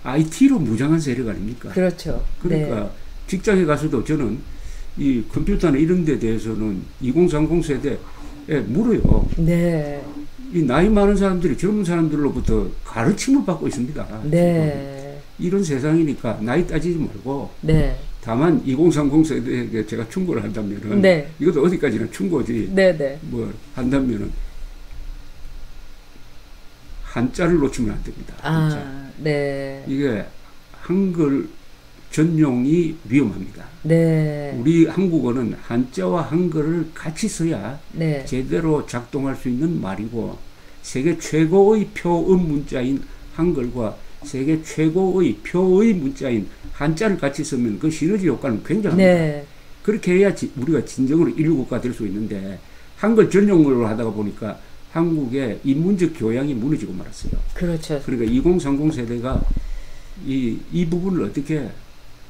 IT로 무장한 세력 아닙니까? 그렇죠. 그러니까 네. 직장에 가서도 저는 이 컴퓨터나 이런 데 대해서는 2030 세대에 물어요. 네. 이 나이 많은 사람들이 젊은 사람들로부터 가르침을 받고 있습니다. 네. 이런 세상이니까 나이 따지지 말고 네. 다만 2030 세대에게 제가 충고를 한다면은 네. 이것도 어디까지나 충고지. 네, 네. 뭐 한다면은 한자를 놓치면 안 됩니다. 한자. 네. 이게 한글 전용이 위험합니다. 네. 우리 한국어는 한자와 한글을 같이 써야 네. 제대로 작동할 수 있는 말이고 세계 최고의 표음 문자인 한글과 세계 최고의 표의 문자인 한자를 같이 쓰면 그 시너지 효과는 굉장합니다. 네. 그렇게 해야 우리가 진정으로 인류국가 될 수 있는데 한글 전용으로 하다가 보니까 한국의 인문적 교양이 무너지고 말았어요. 그렇죠. 그러니까 2030 세대가 이 부분을 어떻게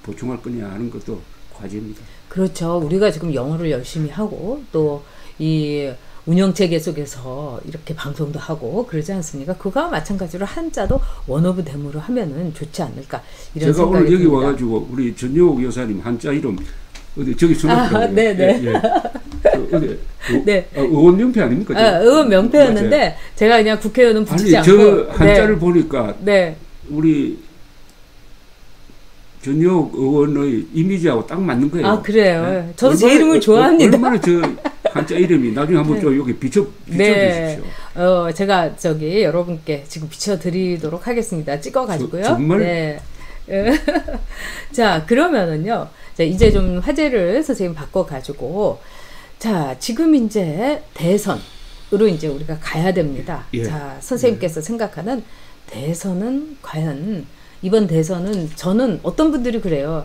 보충할 거냐 하는 것도 과제입니다. 그렇죠. 우리가 지금 영어를 열심히 하고 또 이 운영 체계 속에서 이렇게 방송도 하고 그러지 않습니까? 그거와 마찬가지로 한자도 원오브 댐으로 하면은 좋지 않을까 이런 제가 생각이 오늘 여기 듭니다. 와가지고 우리 전효옥 여사님 한자 이름 어디 저기 써놨더라고요. 네네. 어디 네. 의원 명패 아닙니까? 의원 명패였는데 맞아요. 제가 그냥 국회의원은 붙이지 않고 저 한자를 보니까 네. 우리 전효옥 의원의 이미지하고 딱 맞는 거예요. 아 그래요. 네? 저도 제 이름을 좋아합니다. 얼마나 저 한자 이름이 나중에 한번 좀 여기 비춰주십시오. 네. 제가 저기 여러분께 지금 비춰드리도록 하겠습니다. 찍어가지고요. 정말? 네. 자 그러면은요. 자, 이제 좀 화제를 선생님 바꿔가지고 자 지금 이제 대선으로 이제 우리가 가야 됩니다. 예. 자 선생님께서 생각하는 대선은 과연 이번 대선은 저는 어떤 분들이 그래요.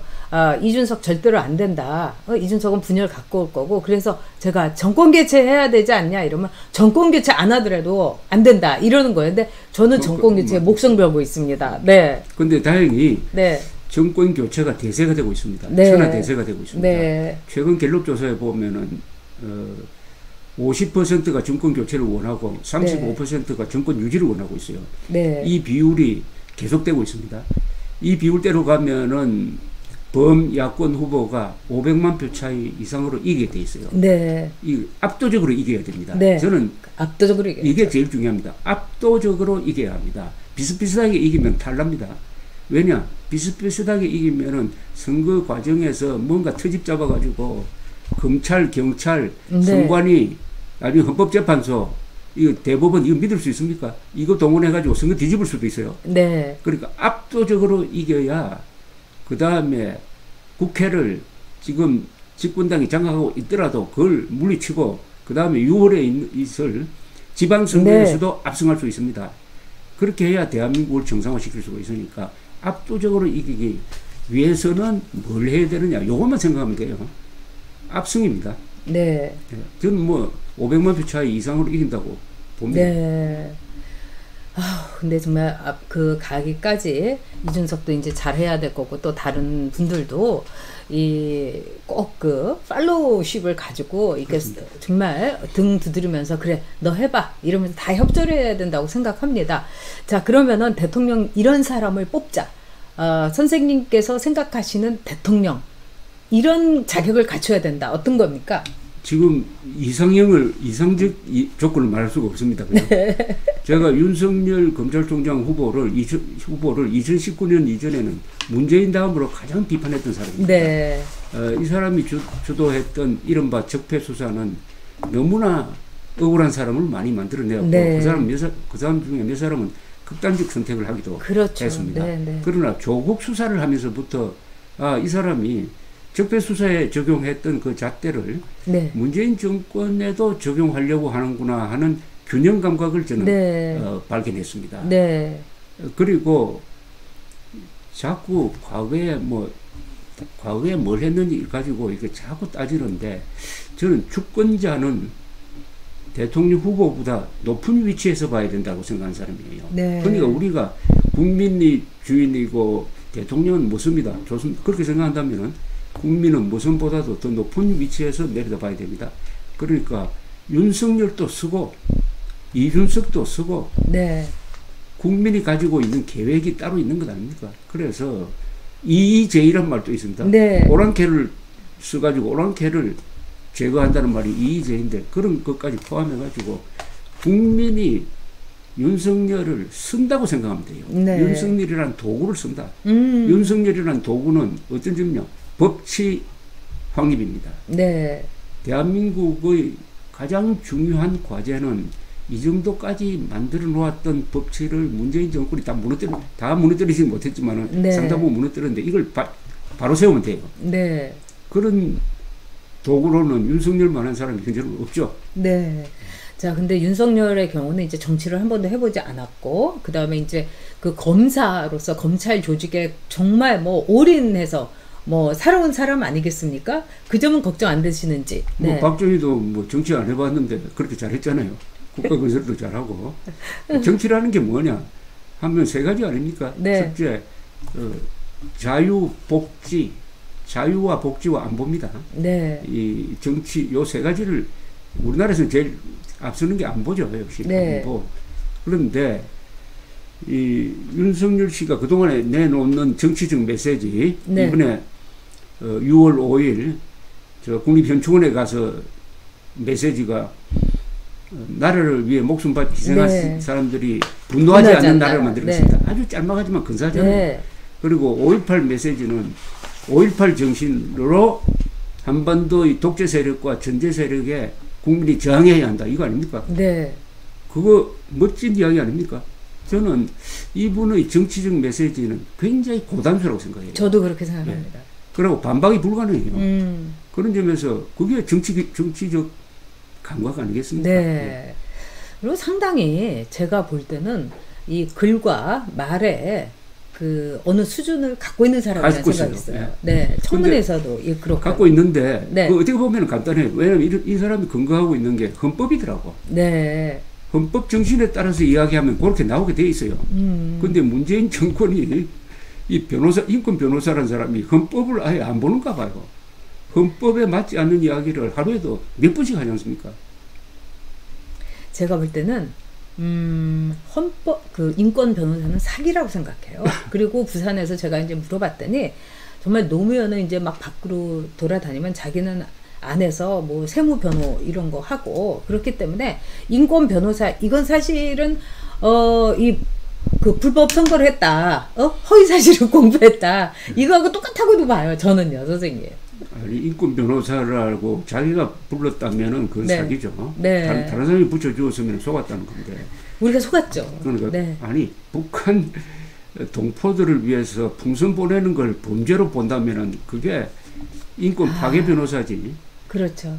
이준석 절대로 안 된다. 이준석은 분열 갖고 올 거고 그래서 제가 정권 개최해야 되지 않냐 이러면 정권 개최 안 하더라도 안 된다 이러는 거예요. 근데 저는 정권 개최에 목숨 걸고 있습니다. 네. 근데 다행히 네. 정권 교체가 대세가 되고 있습니다. 네. 천하 대세가 되고 있습니다. 네. 최근 갤럽 조사에 보면은 50%가 정권 교체를 원하고 35%가 정권 유지를 원하고 있어요. 네. 이 비율이 계속되고 있습니다. 이 비율대로 가면은 범야권 후보가 500만 표 차이 이상으로 이기게 돼 있어요. 네. 이 압도적으로 이겨야 됩니다. 네. 저는 압도적으로 이게 제일 중요합니다. 압도적으로 이겨야 합니다. 비슷비슷하게 이기면 탈납니다. 왜냐? 비슷비슷하게 이기면은 선거 과정에서 뭔가 트집 잡아가지고 검찰, 경찰, 네. 선관위, 나중에 헌법재판소, 이거 대법원 이거 믿을 수 있습니까? 이거 동원해가지고 선거 뒤집을 수도 있어요. 네. 그러니까 압도적으로 이겨야 그 다음에 국회를 지금 집권당이 장악하고 있더라도 그걸 물리치고 그 다음에 6월에 있을 지방선거에서도 네. 압승할 수 있습니다. 그렇게 해야 대한민국을 정상화시킬 수가 있으니까 압도적으로 이기기 위해서는 뭘 해야 되느냐 요것만 생각하면 돼요. 압승입니다. 네. 저는 뭐 500만 표 차이 이상으로 이긴다고 봅니다. 네. 근데 정말 그 가기까지 이준석도 이제 잘해야 될 거고 또 다른 분들도 이 꼭 그 팔로우십을 가지고 이게 정말 등 두드리면서 그래 너 해봐 이러면서 다 협조를 해야 된다고 생각합니다. 자 그러면은 대통령 이런 사람을 뽑자. 선생님께서 생각하시는 대통령 이런 자격을 갖춰야 된다. 어떤 겁니까? 지금 이상적 조건을 말할 수가 없습니다. 네. 제가 윤석열 검찰총장 후보를 2019년 이전에는 문재인 다음으로 가장 비판했던 사람입니다. 네. 이 사람이 주도했던 이른바 적폐 수사는 너무나 억울한 사람을 많이 만들어내었고 네. 그 사람 중에 몇 사람은 극단적 선택을 하기도 그렇죠. 했습니다. 네, 네. 그러나 조국 수사를 하면서부터 이 사람이 적폐 수사에 적용했던 그 잣대를 네. 문재인 정권에도 적용하려고 하는구나 하는 균형 감각을 저는 네. 발견했습니다. 네. 그리고 자꾸 과거에 뭘 했는지 가지고 이렇게 자꾸 따지는데 저는 주권자는 대통령 후보보다 높은 위치에서 봐야 된다고 생각하는 사람이에요. 네. 그러니까 우리가 국민이 주인이고 대통령은 모습이다. 좋습니다. 그렇게 생각한다면은 국민은 모선보다도 더 높은 위치에서 내려다봐야 됩니다. 그러니까 윤석열도 쓰고 이준석도 쓰고 네. 국민이 가지고 있는 계획이 따로 있는 것 아닙니까? 그래서 이의제의란 말도 있습니다. 네. 오랑캐를 써가지고 오랑캐를 제거한다는 말이 이의제의인데 그런 것까지 포함해가지고 국민이 윤석열을 쓴다고 생각하면 돼요. 네. 윤석열이라는 도구를 쓴다. 윤석열이라는 도구는 어떤 점이냐? 법치 확립입니다. 네. 대한민국의 가장 중요한 과제는 이 정도까지 만들어 놓았던 법치를 문재인 정권이 다 무너뜨리지 못했지만 네. 상당 부분 무너뜨렸는데 이걸 바로 세우면 돼요. 네. 그런 도구로는 윤석열만한 사람이 현재는 없죠. 네. 자, 근데 윤석열의 경우는 이제 정치를 한 번도 해보지 않았고, 그 다음에 이제 그 검사로서 검찰 조직에 정말 올인해서 살아온 사람 아니겠습니까? 그 점은 걱정 안 되시는지. 네. 박정희도 정치 안 해봤는데 그렇게 잘했잖아요. 국가 건설도 잘하고. 정치라는 게 뭐냐? 하면 세 가지 아닙니까? 네. 첫째, 자유, 복지, 자유와 복지와 안보입니다. 네. 이 정치 요 세 가지를 우리나라에서 제일 앞서는 게 안보죠, 역시. 네. 안보. 그런데 이 윤석열 씨가 그동안에 내놓는 정치적 메시지, 네. 이번에 6월 5일 저 국립현충원에 가서 메시지가 나라를 위해 목숨 바쳐 희생한 네. 사람들이 분노하지 않는 나라를 만들겠습니다. 네. 아주 짤막하지만 근사하잖아요. 네. 그리고 5.18 메시지는 5.18 정신으로 한반도의 독재 세력과 전제 세력에 국민이 저항해야 한다. 이거 아닙니까? 네. 그거 멋진 이야기 아닙니까? 저는 이분의 정치적 메시지는 굉장히 고단수라고 생각해요. 저도 그렇게 생각합니다. 그리고 반박이 불가능해요. 그런 점에서 그게 정치적 감각 아니겠습니까? 네. 그리고 상당히 제가 볼 때는 이 글과 말에 그 어느 수준을 갖고 있는 사람이라는 생각이 있어요. 네. 청문회에서도 그렇고 갖고 있는데 네. 그 어떻게 보면 간단해요. 왜냐하면 이 사람이 근거하고 있는 게 헌법이더라고. 네. 헌법 정신에 따라서 이야기하면 그렇게 나오게 돼 있어요. 근데 문재인 정권이 이 변호사, 인권 변호사라는 사람이 헌법을 아예 안 보는가 봐요. 헌법에 맞지 않는 이야기를 하루에도 몇 번씩 하지 않습니까? 제가 볼 때는 헌법 그 인권 변호사는 사기라고 생각해요. 그리고 부산에서 제가 이제 물어봤더니 정말 노무현은 이제 막 밖으로 돌아다니면 자기는 안에서 뭐 세무 변호 이런 거 하고 그렇기 때문에 인권 변호사 이건 사실은 이 그 불법 선거를 했다. 허위 사실을 공부했다. 이거하고 똑같다고도 봐요. 저는요, 선생님. 아니, 인권 변호사라고 자기가 불렀다면은 그건 네. 사기죠. 네. 다른 사람이 붙여주었으면 속았다는 건데. 우리가 속았죠. 그러니까 네. 아니 북한 동포들을 위해서 풍선 보내는 걸 범죄로 본다면은 그게 인권 파괴 변호사지. 그렇죠.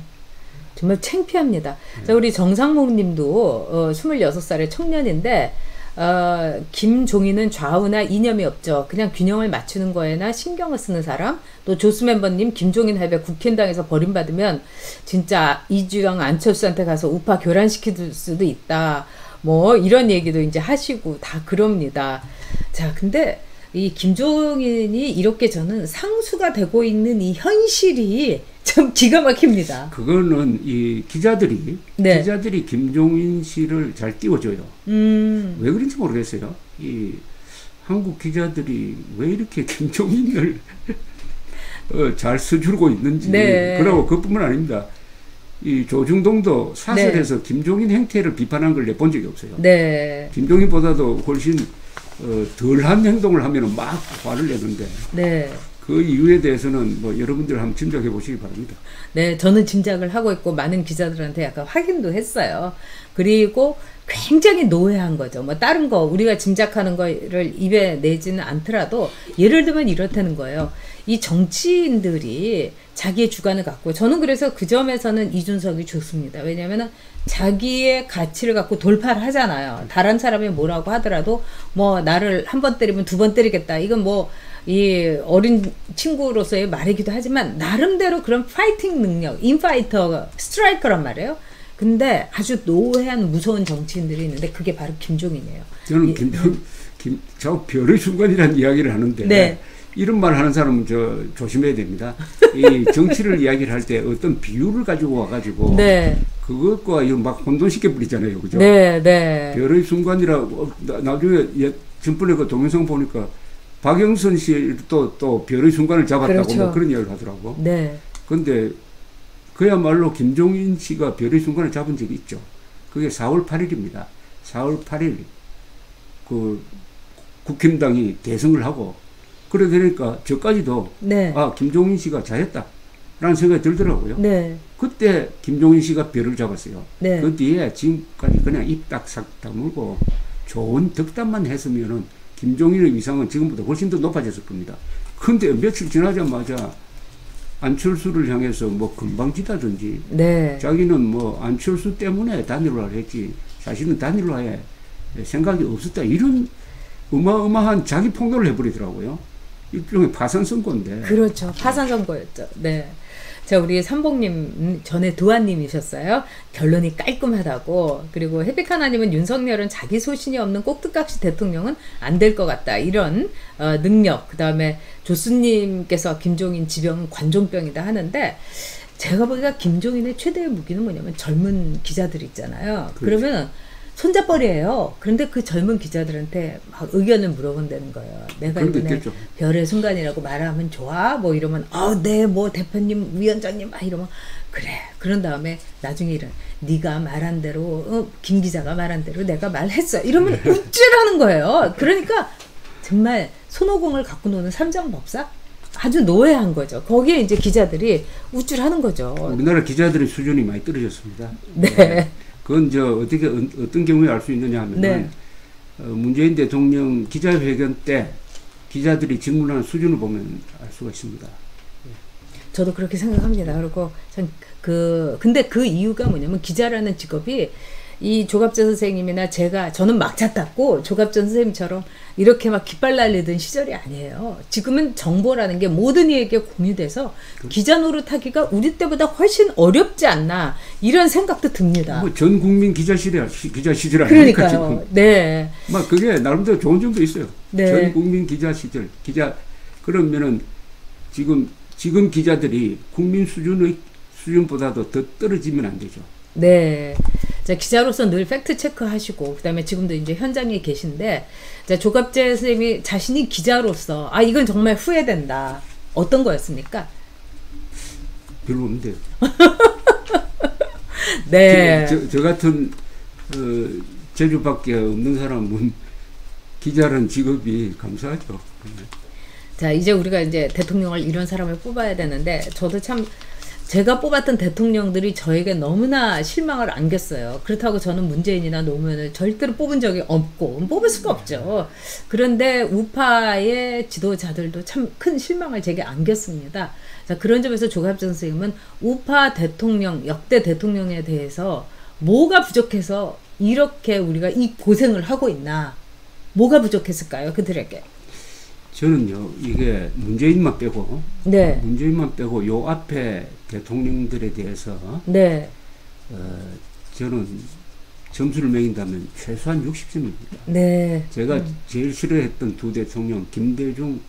정말 창피합니다. 자, 우리 정상목 님도 26살의 청년인데 김종인은 좌우나 이념이 없죠. 그냥 균형을 맞추는 거에나 신경을 쓰는 사람. 또 조스 멤버님 김종인 할배 국힘당에서 버림받으면 진짜 이주영 안철수한테 가서 우파 교란시킬 수도 있다. 뭐 이런 얘기도 이제 하시고 다 그럽니다. 자, 근데 이 김종인이 이렇게 저는 상수가 되고 있는 이 현실이 참 기가 막힙니다. 그거는 이 기자들이 김종인 씨를 잘 띄워줘요. 왜 그런지 모르겠어요. 이 한국 기자들이 왜 이렇게 김종인을 잘 써주고 있는지. 네. 그리고 그뿐만 아닙니다. 이 조중동도 사설에서 김종인 행태를 비판한 걸 내본 적이 없어요. 네. 김종인보다도 훨씬 덜한 행동을 하면 막 화를 내는데. 네. 그 이유에 대해서는 뭐 여러분들 한번 짐작해 보시기 바랍니다. 네, 저는 짐작을 하고 있고 많은 기자들한테 약간 확인도 했어요. 그리고 굉장히 노회한 거죠. 뭐 다른 거 우리가 짐작하는 거를 입에 내지는 않더라도 예를 들면 이렇다는 거예요. 이 정치인들이 자기의 주관을 갖고 저는 그래서 그 점에서는 이준석이 좋습니다. 왜냐하면 자기의 가치를 갖고 돌파를 하잖아요. 다른 사람이 뭐라고 하더라도 뭐 나를 한 번 때리면 두 번 때리겠다. 이건 뭐 이 어린 친구로서의 말이기도 하지만 나름대로 그런 파이팅 능력, 인파이터, 스트라이커란 말이에요. 근데 아주 노회한 무서운 정치인들이 있는데 그게 바로 김종인이에요. 저는 저 별의 순간이라는 이야기를 하는데 네. 이런 말 하는 사람은 조심해야 됩니다. 이 정치를 이야기를 할 때 어떤 비유를 가지고 와가지고 네. 그것과 막 혼돈시켜 버리잖아요, 그죠? 네, 네. 별의 순간이라고 나중에 전번에 그 동영상 보니까 박영선 씨도 또 별의 순간을 잡았다고 그렇죠. 뭐 그런 이야기를 하더라고. 네. 근데 그야말로 김종인 씨가 별의 순간을 잡은 적이 있죠. 그게 4월 8일입니다. 4월 8일 그 국힘당이 대승을 하고 그래 되니까 저까지도 네. 아 김종인 씨가 잘했다라는 생각이 들더라고요. 네. 그때 김종인 씨가 별을 잡았어요. 네. 그 뒤에 지금까지 그냥 입 딱싹 다물고 좋은 덕담만 했으면은 김종인의 위상은 지금보다 훨씬 더 높아졌을 겁니다. 근데 며칠 지나자마자 안철수를 향해서 뭐 금방지다든지 네. 자기는 뭐 안철수 때문에 단일화를 했지 사실은 단일화에 생각이 없었다 이런 어마어마한 자기 폭로를 해버리더라고요. 일종의 파산 선거인데. 그렇죠. 파산 선거였죠. 네. 자, 우리 삼봉님 전에 도안님이셨어요. 결론이 깔끔하다고. 그리고 해픽하나님은 윤석열은 자기 소신이 없는 꼭두각시 대통령은 안 될 것 같다. 이런 능력. 그 다음에 조수님께서 김종인 지병은 관종병이다 하는데 제가 보기가 김종인의 최대의 무기는 뭐냐면 젊은 기자들 있잖아요. 그렇죠. 그러면 손잡벌이에요. 그런데 그 젊은 기자들한테 막 의견을 물어본다는 거예요. 내가 그런 게 이번에 있겠죠. 별의 순간이라고 말하면 좋아? 뭐 이러면 네, 뭐 대표님, 위원장님 막 이러면 그래. 그런 다음에 나중에 이런 네가 말한 대로 김 기자가 말한 대로 내가 말했어. 이러면 우쭐하는 거예요. 그러니까 정말 손오공을 갖고 노는 삼장법사? 아주 노예한 거죠. 거기에 이제 기자들이 우쭐하는 거죠. 우리나라 기자들의 수준이 많이 떨어졌습니다. 네. 그건 어떤 경우에 알 수 있느냐 하면 네. 문재인 대통령 기자회견 때 기자들이 질문하는 수준을 보면 알 수가 있습니다. 저도 그렇게 생각합니다. 그리고 근데 그 이유가 뭐냐면 기자라는 직업이 이 조갑재 선생님이나 저는 막차 탔고 조갑재 선생님처럼 이렇게 막 깃발 날리던 시절이 아니에요. 지금은 정보라는 게 모든 이에게 공유돼서 기자 노릇하기가 우리 때보다 훨씬 어렵지 않나 이런 생각도 듭니다. 뭐 전 국민 기자 시절 아닙니까 그러니까요. 지금. 네. 막 그게 나름대로 좋은 점도 있어요. 네. 전 국민 기자 시절 그러면은 지금 기자들이 국민 수준보다도 더 떨어지면 안 되죠. 네. 자, 기자로서 늘 팩트 체크하시고, 그 다음에 지금도 이제 현장에 계신데, 자, 조갑재 선생님이 자신이 기자로서, 이건 정말 후회된다. 어떤 거였습니까? 별로 없는데요. 네. 저 같은, 재주밖에 없는 사람은 기자라는 직업이 감사하죠. 자, 이제 우리가 이제 대통령을 이런 사람을 뽑아야 되는데, 저도 참, 제가 뽑았던 대통령들이 저에게 너무나 실망을 안겼어요. 그렇다고 저는 문재인이나 노무현을 절대로 뽑은 적이 없고 뽑을 수가 없죠. 그런데 우파의 지도자들도 참 큰 실망을 제게 안겼습니다. 자, 그런 점에서 조갑재 선생님은 우파 대통령, 역대 대통령에 대해서 뭐가 부족해서 이렇게 우리가 이 고생을 하고 있나? 뭐가 부족했을까요? 그들에게. 저는요, 이게 문재인만 빼고 요 앞에 대통령들에 대해서 네. 저는 점수를 매긴다면 최소한 60점입니다. 네. 제가 제일 싫어했던 두 대통령 김대중,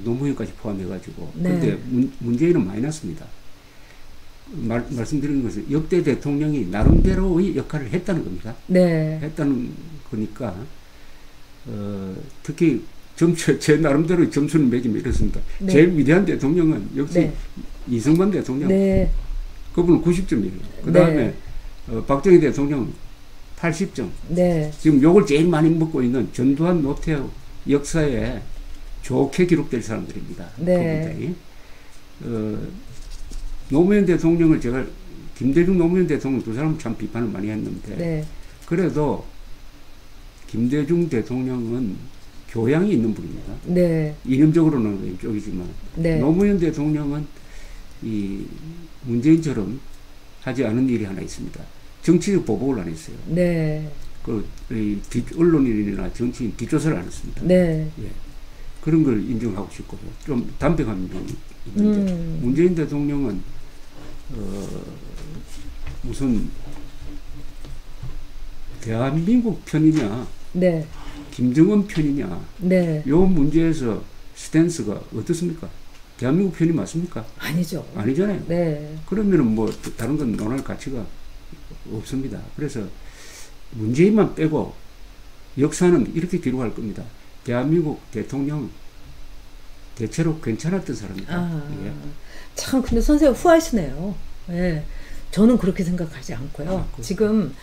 노무현까지 포함해가지고 그런데 문재인은 마이너스입니다. 말씀드리는 것은 역대 대통령이 나름대로의 역할을 했다는 겁니다. 네. 했다는 거니까 특히 제 나름대로 점수를 매기면 이렇습니다. 네. 제일 위대한 대통령은 역시 네. 이승만 대통령. 네. 그분은 90점이에요. 그 다음에 박정희 대통령 80점. 네. 지금 욕을 제일 많이 먹고 있는 전두환, 노태우 역사에 좋게 기록될 사람들입니다. 네. 그분들이. 노무현 대통령을 김대중 노무현 대통령 두 사람 참 비판을 많이 했는데 네. 그래도 김대중 대통령은 교양이 있는 분입니다. 네. 이념적으로는 왼쪽이지만 네. 노무현 대통령은 이 문재인처럼 하지 않은 일이 하나 있습니다. 정치적 보복을 안 했어요. 네. 언론인이나 정치인 뒷조사를 안 했습니다. 네. 예. 그런 걸 인정하고 싶고요. 좀 담백한 면이 있는데 문재인 대통령은 우선 대한민국 편이냐 네. 김정은 편이냐 네. 요 문제에서 스탠스가 어떻습니까? 대한민국 편이 맞습니까? 아니죠. 아니잖아요. 네. 그러면은 뭐 다른 건 논할 가치가 없습니다. 그래서 문재인만 빼고 역사는 이렇게 기록할 겁니다. 대한민국 대통령 대체로 괜찮았던 사람이다. 예. 참 근데 선생님 후하시네요. 예. 저는 그렇게 생각하지 않고요. 지금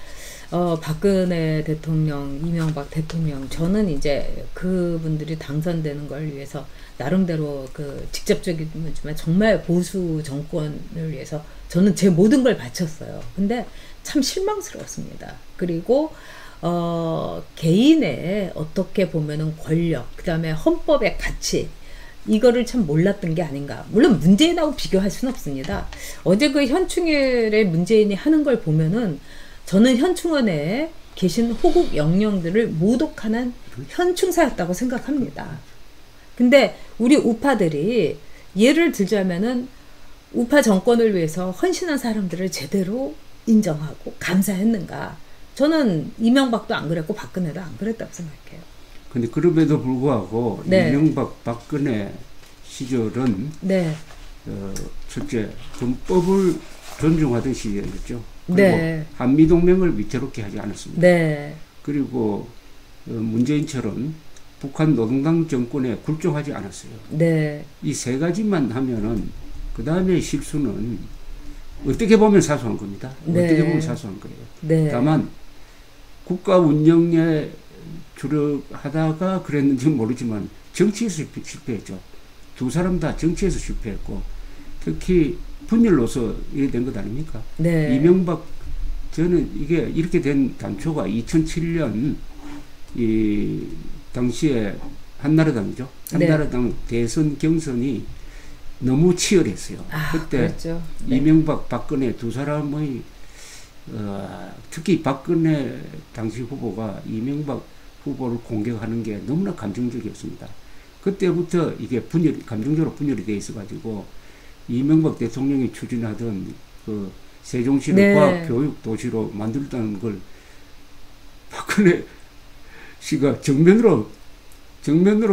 박근혜 대통령, 이명박 대통령, 저는 이제 그분들이 당선되는 걸 위해서 나름대로 직접적이지만 정말 보수 정권을 위해서 저는 제 모든 걸 바쳤어요. 근데 참 실망스러웠습니다. 그리고 개인의 어떻게 보면은 권력, 그 다음에 헌법의 가치, 이거를 참 몰랐던 게 아닌가. 물론 문재인하고 비교할 수는 없습니다. 어제 그 현충일에 문재인이 하는 걸 보면은 저는 현충원에 계신 호국 영령들을 모독하는 현충사였다고 생각합니다. 근데 우리 우파들이 예를 들자면은 우파 정권을 위해서 헌신한 사람들을 제대로 인정하고 감사했는가? 저는 이명박도 안 그랬고 박근혜도 안 그랬다고 생각해요. 근데 그럼에도 불구하고 네. 이명박, 박근혜 시절은 네. 첫째, 헌법을 존중하던 시기였죠. 그리고 네. 한미동맹을 위태롭게 하지 않았습니다. 네. 그리고 문재인처럼 북한 노동당 정권에 굴종하지 않았어요. 네. 이 세 가지만 하면은 그 다음에 실수는 어떻게 보면 사소한 겁니다. 네. 어떻게 보면 사소한 거예요. 네. 다만 국가 운영에 주력하다가 그랬는지 모르지만 정치에서 실패했죠. 두 사람 다 정치에서 실패했고 특히 분열로서 이렇게 된 것 아닙니까? 네. 이명박 저는 이게 이렇게 된 단초가 2007년 이 당시에 한나라당이죠. 한나라당 네. 대선 경선이 너무 치열했어요. 그때 그렇죠. 네. 이명박, 박근혜 두 사람의 특히 박근혜 당시 후보가 이명박 후보를 공격하는 게 너무나 감정적이었습니다. 그때부터 이게 감정적으로 분열이 돼 있어가지고 이명박 대통령이 추진하던 그 세종시를 네. 과학교육 도시로 만들다는 걸 박근혜 씨가 정면으로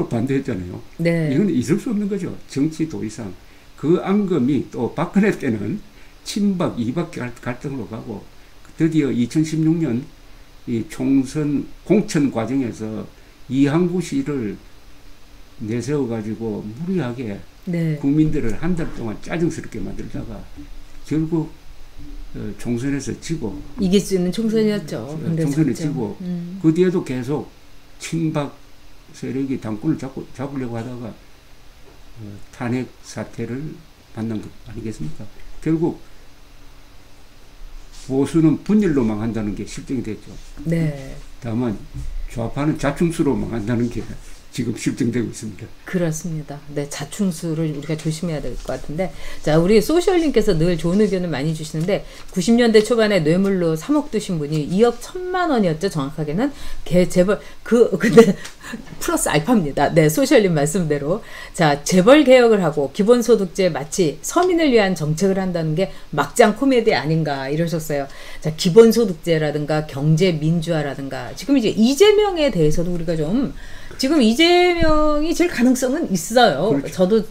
반대했잖아요. 네. 이건 있을 수 없는 거죠. 정치 도의상. 그 앙금이 또 박근혜 때는 친박, 이박 갈등으로 가고 드디어 2016년 이 총선 공천 과정에서 이항구 씨를 내세워가지고 무리하게 네. 국민들을 한 달 동안 짜증스럽게 만들다가 결국 총선에서 지고 이길 수 있는 총선이었죠. 총선에 지고 그 뒤에도 계속 친박 세력이 당권을 잡으려고 하다가 탄핵 사태를 만난 것 아니겠습니까? 결국 보수는 분열로 망한다는 게 실증이 됐죠. 네. 다만 좌파는 자충수로 망한다는 게 지금 실증되고 있습니다. 그렇습니다. 네, 자충수를 우리가 조심해야 될 것 같은데, 자, 우리 소셜님께서 늘 좋은 의견을 많이 주시는데, 90년대 초반에 뇌물로 3억 드신 분이 2억 1,000만 원이었죠. 정확하게는 재벌 근데 플러스 알파입니다. 네, 소셜님 말씀대로. 자, 재벌 개혁을 하고 기본소득제 마치 서민을 위한 정책을 한다는 게 막장 코미디 아닌가 이러셨어요. 자, 기본소득제라든가 경제민주화라든가 지금 이제 이재명에 대해서도 우리가 좀 지금 이재명이 제일 가능성은 있어요. 그렇죠. 저도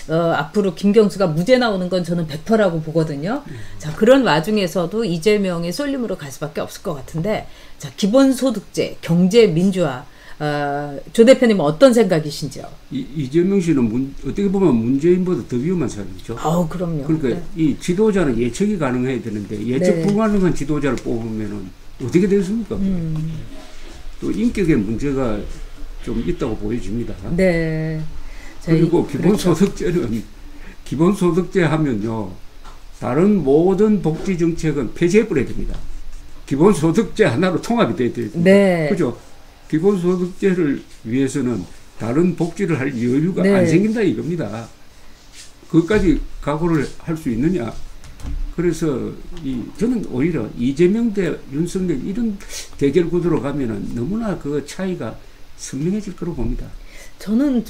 앞으로 김경수가 무죄 나오는 건 저는 100%라고 보거든요. 자, 그런 와중에서도 이재명의 쏠림으로 갈 수밖에 없을 것 같은데, 자, 기본소득제, 경제민주화, 조 대표님은 어떤 생각이신지요? 이재명 씨는 어떻게 보면 문재인보다 더 위험한 사람이죠. 그럼요. 그러니까 네. 이 지도자는 예측이 가능해야 되는데 예측 네. 불가능한 지도자를 뽑으면은 어떻게 되겠습니까? 또 인격의 문제가 좀 있다고 보여집니다. 네. 그리고 기본소득제는 기본소득제 하면요 다른 모든 복지 정책은 폐지해버려야 됩니다. 기본소득제 하나로 통합이 돼야 됩니다. 네. 그죠? 기본소득제를 위해서는 다른 복지를 할 여유가 네. 안 생긴다 이겁니다. 그것까지 각오를 할 수 있느냐? 그래서 저는 오히려 이재명 대 윤석열 이런 대결 구도로 가면은 너무나 그 차이가 선명해질 거로 봅니다. 저는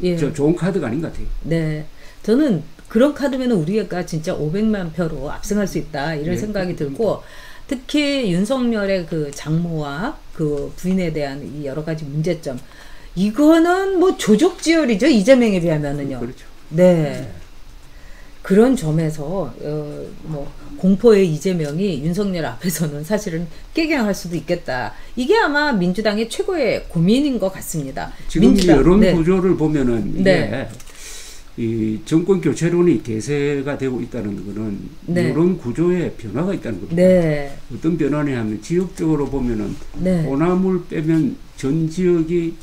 예. 좋은 카드가 아닌 것 같아요. 네, 저는 그런 카드면 우리가 진짜 500만 표로 압승할 수 있다 이런 생각이 들고, 특히 윤석열의 그 장모와 그 부인에 대한 이 여러 가지 문제점, 이거는 뭐 조족지혈이죠, 이재명에 비하면은요. 그렇죠. 네. 그런 점에서 뭐 공포의 이재명이 윤석열 앞에서는 사실은 깨갱할 수도 있겠다. 이게 아마 민주당의 최고의 고민인 것 같습니다. 지금 여론 구조를 보면은 이게 이 정권 교체론이 대세가 되고 있다는 거는 여론 구조에 변화가 있다는 겁니다. 어떤 변화냐 하면 지역적으로 보면은 호남을 빼면 전 지역이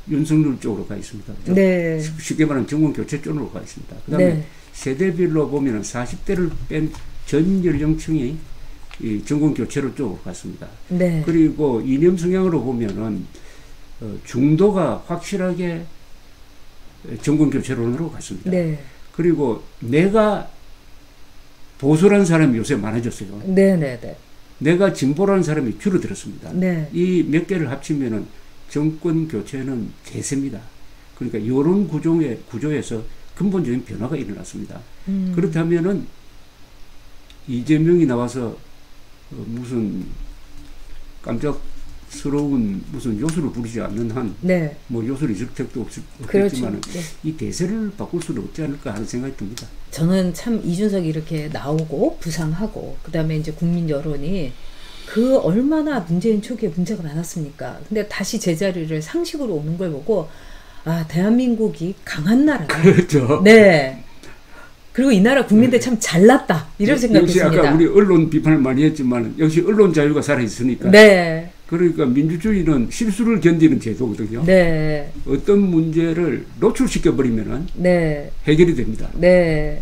윤석열 쪽으로 가 있습니다. 그렇죠? 쉽게 말하면 정권 교체 쪽으로 가 있습니다. 그다음에 세대별로 보면은 40대를 뺀 전 연령층이 이 정권 교체로 쪽으로 갔습니다. 그리고 이념 성향으로 보면은 중도가 확실하게 정권 교체론으로 갔습니다. 그리고 내가 보수라는 사람이 요새 많아졌어요. 내가 진보라는 사람이 줄어들었습니다. 이 몇 개를 합치면은 정권 교체는 대세입니다. 그러니까 여론 구조에서 근본적인 변화가 일어났습니다. 그렇다면은 이재명이 나와서 무슨 깜짝 새로운 무슨 요소를 부리지 않는 한, 네. 뭐 요소를 있을 택도 그렇죠. 없겠지만, 네. 이 대세를 바꿀 수는 없지 않을까 하는 생각이 듭니다. 저는 참 이준석이 이렇게 나오고 부상하고 그다음에 이제 국민 여론이 그 얼마나 문재인 초기에 문제가 많았습니까? 근데 다시 제자리를 상식으로 오는 걸 보고 아, 대한민국이 강한 나라다. 그렇죠. 네. 그리고 이 나라 국민들 참 잘났다. 이런 생각했습니다. 역시 아까 우리 언론 비판을 많이 했지만 역시 언론 자유가 살아있으니까. 네. 그러니까 민주주의는 실수를 견디는 제도거든요. 네. 어떤 문제를 노출시켜버리면 네. 해결이 됩니다. 네.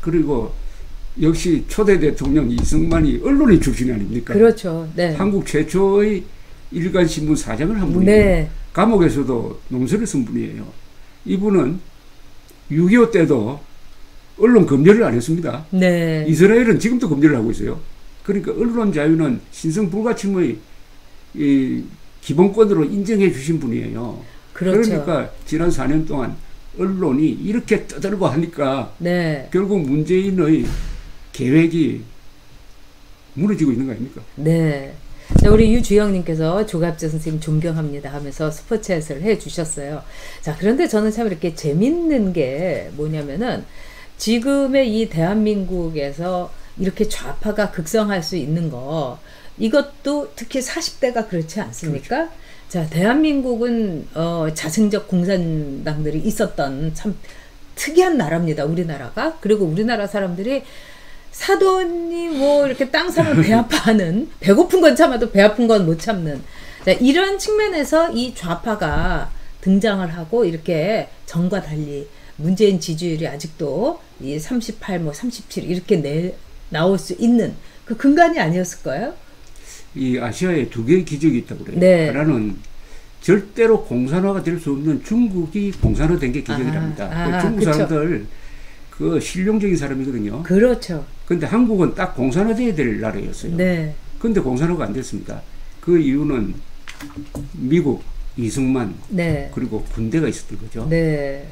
그리고 역시 초대 대통령 이승만이 언론의 출신이 아닙니까? 그렇죠. 네. 한국 최초의 일간신문 사장을 한 분이에요. 네. 감옥에서도 논설을 쓴 분이에요. 이분은 6.25 때도 언론 검열을 안 했습니다. 네. 이스라엘은 지금도 검열을 하고 있어요. 그러니까 언론 자유는 신성불가침의 이 기본권으로 인정해 주신 분이에요. 그렇죠. 그러니까 지난 4년 동안 언론이 이렇게 떠들고 하니까 네. 결국 문재인의 계획이 무너지고 있는 거 아닙니까? 네. 자, 우리 유주영님께서 조갑재 선생님 존경합니다 하면서 슈퍼챗을 해주셨어요. 자, 그런데 저는 참 이렇게 재밌는 게 뭐냐면은 지금의 이 대한민국에서 이렇게 좌파가 극성할 수 있는 거 이것도 특히 40대가 그렇지 않습니까? 그렇죠. 자, 대한민국은 자생적 공산당들이 있었던 참 특이한 나라입니다. 우리나라가. 그리고 우리나라 사람들이 사돈이 뭐 이렇게 땅 사면 배 아파하는, 배고픈 건 참아도 배 아픈 건 못 참는, 자, 이런 측면에서 이 좌파가 등장을 하고 이렇게 전과 달리 문재인 지지율이 아직도 이 38, 뭐 37 이렇게 나올 수 있는 그 근간이 아니었을까요? 이 아시아에 두 개의 기적이 있다고 그래요. 네. 하나는 절대로 공산화가 될 수 없는 중국이 공산화된 게 기적이랍니다. 중국 그쵸. 사람들 그 실용적인 사람이거든요. 그렇죠. 근데 한국은 딱 공산화돼야 될 나라였어요. 네. 근데 공산화가 안 됐습니다. 그 이유는 미국, 이승만, 네. 그리고 군대가 있었던 거죠. 네.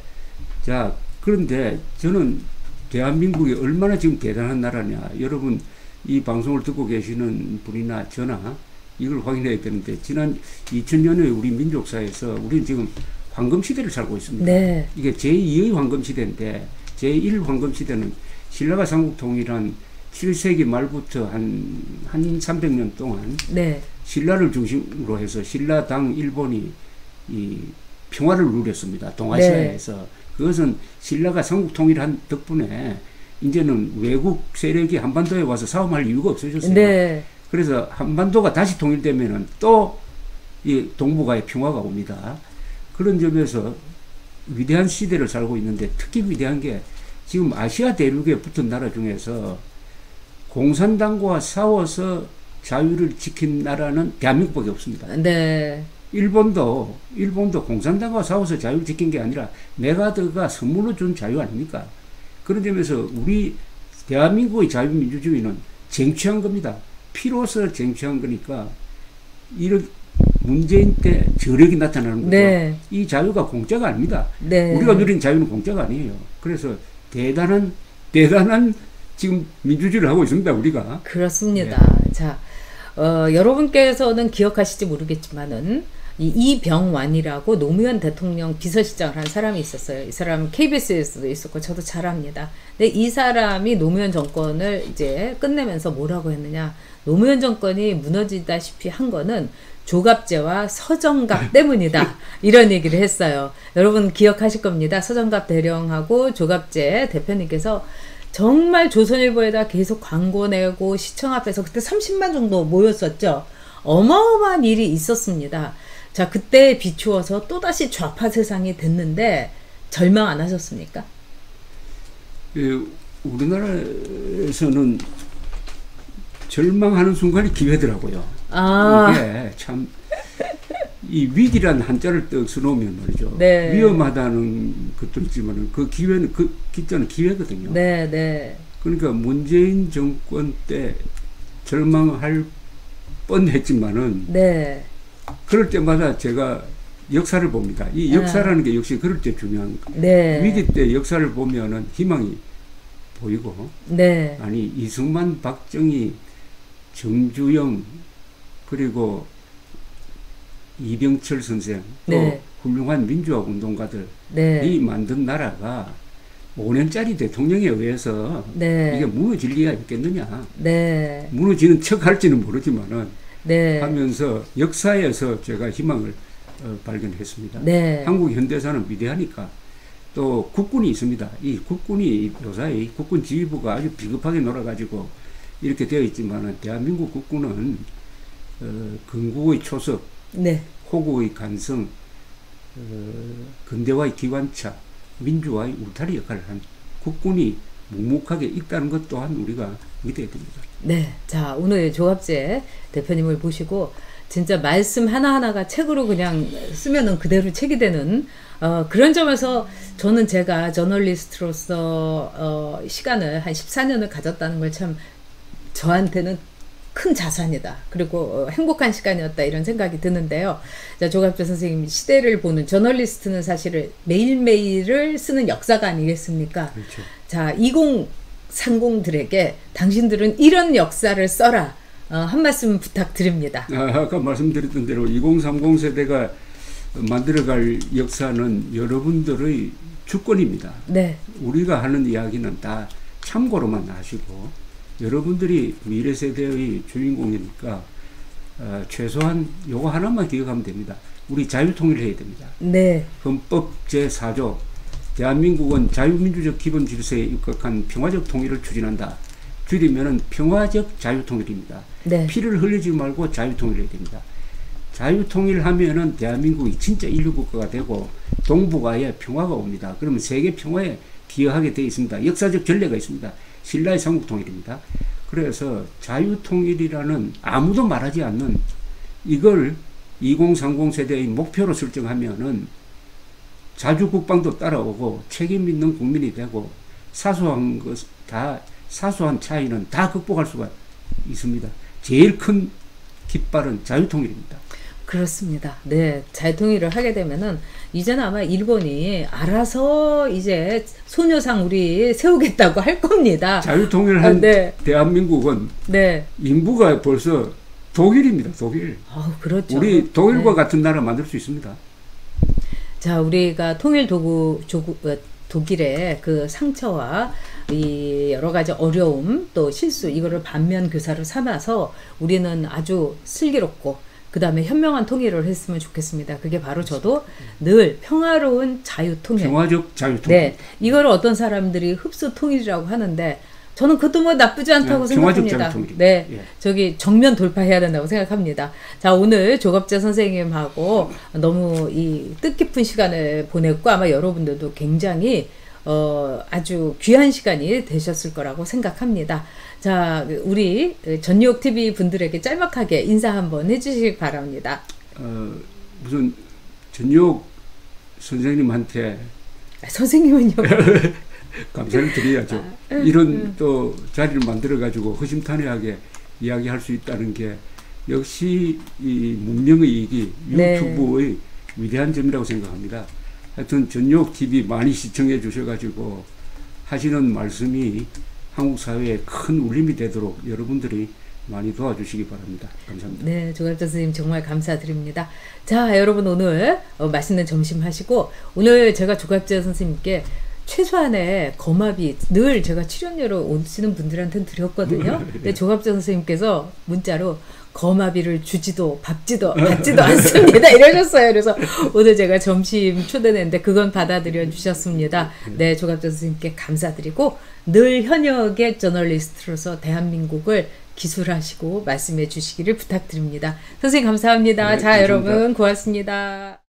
자, 그런데 저는 대한민국이 얼마나 지금 대단한 나라냐. 여러분, 이 방송을 듣고 계시는 분이나 저나 이걸 확인해야 되는데, 지난 2000년에 우리 민족사에서 우리는 지금 황금시대를 살고 있습니다. 네. 이게 제2의 황금시대인데, 제1 황금시대는 신라가 삼국 통일한 7세기 말부터 한 300년 동안 네. 신라를 중심으로 해서 신라당 일본이 이 평화를 누렸습니다. 동아시아에서. 네. 그것은 신라가 삼국 통일한 덕분에 이제는 외국 세력이 한반도에 와서 싸움할 이유가 없어졌어요. 네. 그래서 한반도가 다시 통일되면은 또 이 동북아의 평화가 옵니다. 그런 점에서 위대한 시대를 살고 있는데, 특히 위대한 게 지금 아시아 대륙에 붙은 나라 중에서 공산당과 싸워서 자유를 지킨 나라는 대한민국밖에 없습니다. 네. 일본도 공산당과 싸워서 자유를 지킨 게 아니라 메가드가 선물로 준 자유 아닙니까? 그런 점에서 우리 대한민국의 자유민주주의는 쟁취한 겁니다. 피로서 쟁취한 거니까 이런 문재인 때 저력이 나타나는 거죠. 네. 이 자유가 공짜가 아닙니다. 네. 우리가 누린 자유는 공짜가 아니에요. 그래서 대단한 지금 민주주의를 하고 있습니다, 우리가. 그렇습니다. 네. 자, 여러분께서는 기억하실지 모르겠지만은 이병완이라고 노무현 대통령 비서실장을 한 사람이 있었어요. 이 사람은 KBS에서도 있었고 저도 잘 압니다. 근데 이 사람이 노무현 정권을 이제 끝내면서 뭐라고 했느냐? 노무현 정권이 무너지다시피 한 거는 조갑제와 서정갑 때문이다. 이런 얘기를 했어요. 여러분 기억하실 겁니다. 서정갑 대령하고 조갑제 대표님께서 정말 조선일보에다 계속 광고 내고 시청 앞에서 그때 30만 정도 모였었죠. 어마어마한 일이 있었습니다. 자, 그때에 비추어서 또다시 좌파 세상이 됐는데 절망 안 하셨습니까? 예, 우리나라에서는 절망하는 순간이 기회더라고요. 이게 참, 이 위기란 한자를 떡 써놓으면 말이죠. 네. 위험하다는 것도 있지만 그 기회는, 그 기자는 기회거든요. 네, 네. 그러니까 문재인 정권 때 절망할 뻔했지만은, 네. 그럴 때마다 제가 역사를 봅니다. 이 역사라는 게 역시 그럴 때 중요한 거예요. 네. 위기 때 역사를 보면은 희망이 보이고, 네. 아니 이승만, 박정희, 정주영, 그리고 이병철 선생, 또 네. 훌륭한 민주화 운동가들이 네. 만든 나라가 5년짜리 대통령에 의해서 네. 이게 무너질 리가 있겠느냐. 네. 무너지는 척 할지는 모르지만은 네. 하면서 역사에서 제가 희망을 발견했습니다. 네. 한국 현대사는 위대하니까 또 국군이 있습니다. 이 국군이 요사이 국군 지휘부가 아주 비겁하게 놀아가지고 이렇게 되어 있지만은 대한민국 국군은 건국의 초석, 네. 호국의 간성, 근대화의 기관차, 민주화의 울타리 역할을 한 국군이 묵묵하게 있다는 것 또한 우리가 믿어야 됩니다. 네. 자, 오늘 조갑재 대표님을 모시고 진짜 말씀 하나하나가 책으로 그냥 쓰면은 그대로 책이 되는 그런 점에서 저는 제가 저널리스트로서 시간을 한 14년을 가졌다는 걸 참 저한테는 큰 자산이다. 그리고 행복한 시간이었다. 이런 생각이 드는데요. 자, 조갑재 선생님, 시대를 보는 저널리스트는 사실은 매일매일을 쓰는 역사가 아니겠습니까? 그렇죠. 자, 2030들에게 당신들은 이런 역사를 써라. 한 말씀 부탁드립니다. 아까 말씀드렸던 대로 2030 세대가 만들어갈 역사는 여러분들의 주권입니다. 네. 우리가 하는 이야기는 다 참고로만 하시고 여러분들이 미래 세대의 주인공이니까 최소한 요거 하나만 기억하면 됩니다. 우리 자유통일해야 됩니다. 네. 헌법 제4조 대한민국은 자유민주적 기본 질서에 입각한 평화적 통일을 추진한다. 줄이면은 평화적 자유통일입니다. 네. 피를 흘리지 말고 자유통일해야 됩니다. 자유통일하면은 대한민국이 진짜 인류국가가 되고 동북아에 평화가 옵니다. 그러면 세계 평화에 기여하게 되어 있습니다. 역사적 전례가 있습니다. 신라의 삼국통일입니다. 그래서 자유통일이라는 아무도 말하지 않는 이걸 2030 세대의 목표로 설정하면은 자주국방도 따라오고 책임 있는 국민이 되고 사소한 차이는 다 극복할 수가 있습니다. 제일 큰 깃발은 자유통일입니다. 그렇습니다. 네. 자유통일을 하게 되면은 이제는 아마 일본이 알아서 이제 소녀상 우리 세우겠다고 할 겁니다. 자유통일한 네. 대한민국은 네. 인구가 벌써 독일입니다. 독일. 그렇죠. 우리 독일과 네. 같은 나라 만들 수 있습니다. 자, 우리가 독일의 그 상처와 이 여러 가지 어려움 또 실수 이거를 반면 교사로 삼아서 우리는 아주 슬기롭고 그 다음에 현명한 통일을 했으면 좋겠습니다. 그게 바로 저도 늘 평화로운 자유통일. 평화적 자유통일. 네, 이거를 어떤 사람들이 흡수통일이라고 하는데 저는 그것도 뭐 나쁘지 않다고 생각합니다. 네, 예. 저기 정면 돌파해야 된다고 생각합니다. 자, 오늘 조갑재 선생님하고 너무 이 뜻깊은 시간을 보냈고 아마 여러분들도 굉장히 아주 귀한 시간이 되셨을 거라고 생각합니다. 자, 우리 전유옥 TV 분들에게 짤막하게 인사 한번 해주시기 바랍니다. 무슨 전유옥 선생님한테 선생님은요? 감사를 드려야죠. 이런 또 자리를 만들어 가지고 허심탄회하게 이야기할 수 있다는 게 역시 이 문명의 이익이 유튜브의 네. 위대한 점이라고 생각합니다. 하여튼 전유옥 TV 많이 시청해 주셔가지고 하시는 말씀이 한국 사회에 큰 울림이 되도록 여러분들이 많이 도와주시기 바랍니다. 감사합니다. 네, 조갑재 선생님 정말 감사드립니다. 자, 여러분 오늘 맛있는 점심 하시고 오늘 제가 조갑재 선생님께 최소한의 거마비 늘 제가 출연료로 오시는 분들한테는 드렸거든요. 근데 조갑재 선생님께서 문자로 거마비를 주지도 받지도 않습니다 이러셨어요. 그래서 오늘 제가 점심 초대했는데 그건 받아들여 주셨습니다. 네, 조갑재 선생님께 감사드리고 늘 현역의 저널리스트로서 대한민국을 기술하시고 말씀해 주시기를 부탁드립니다. 선생님 감사합니다. 네, 자, 감사합니다. 여러분 고맙습니다.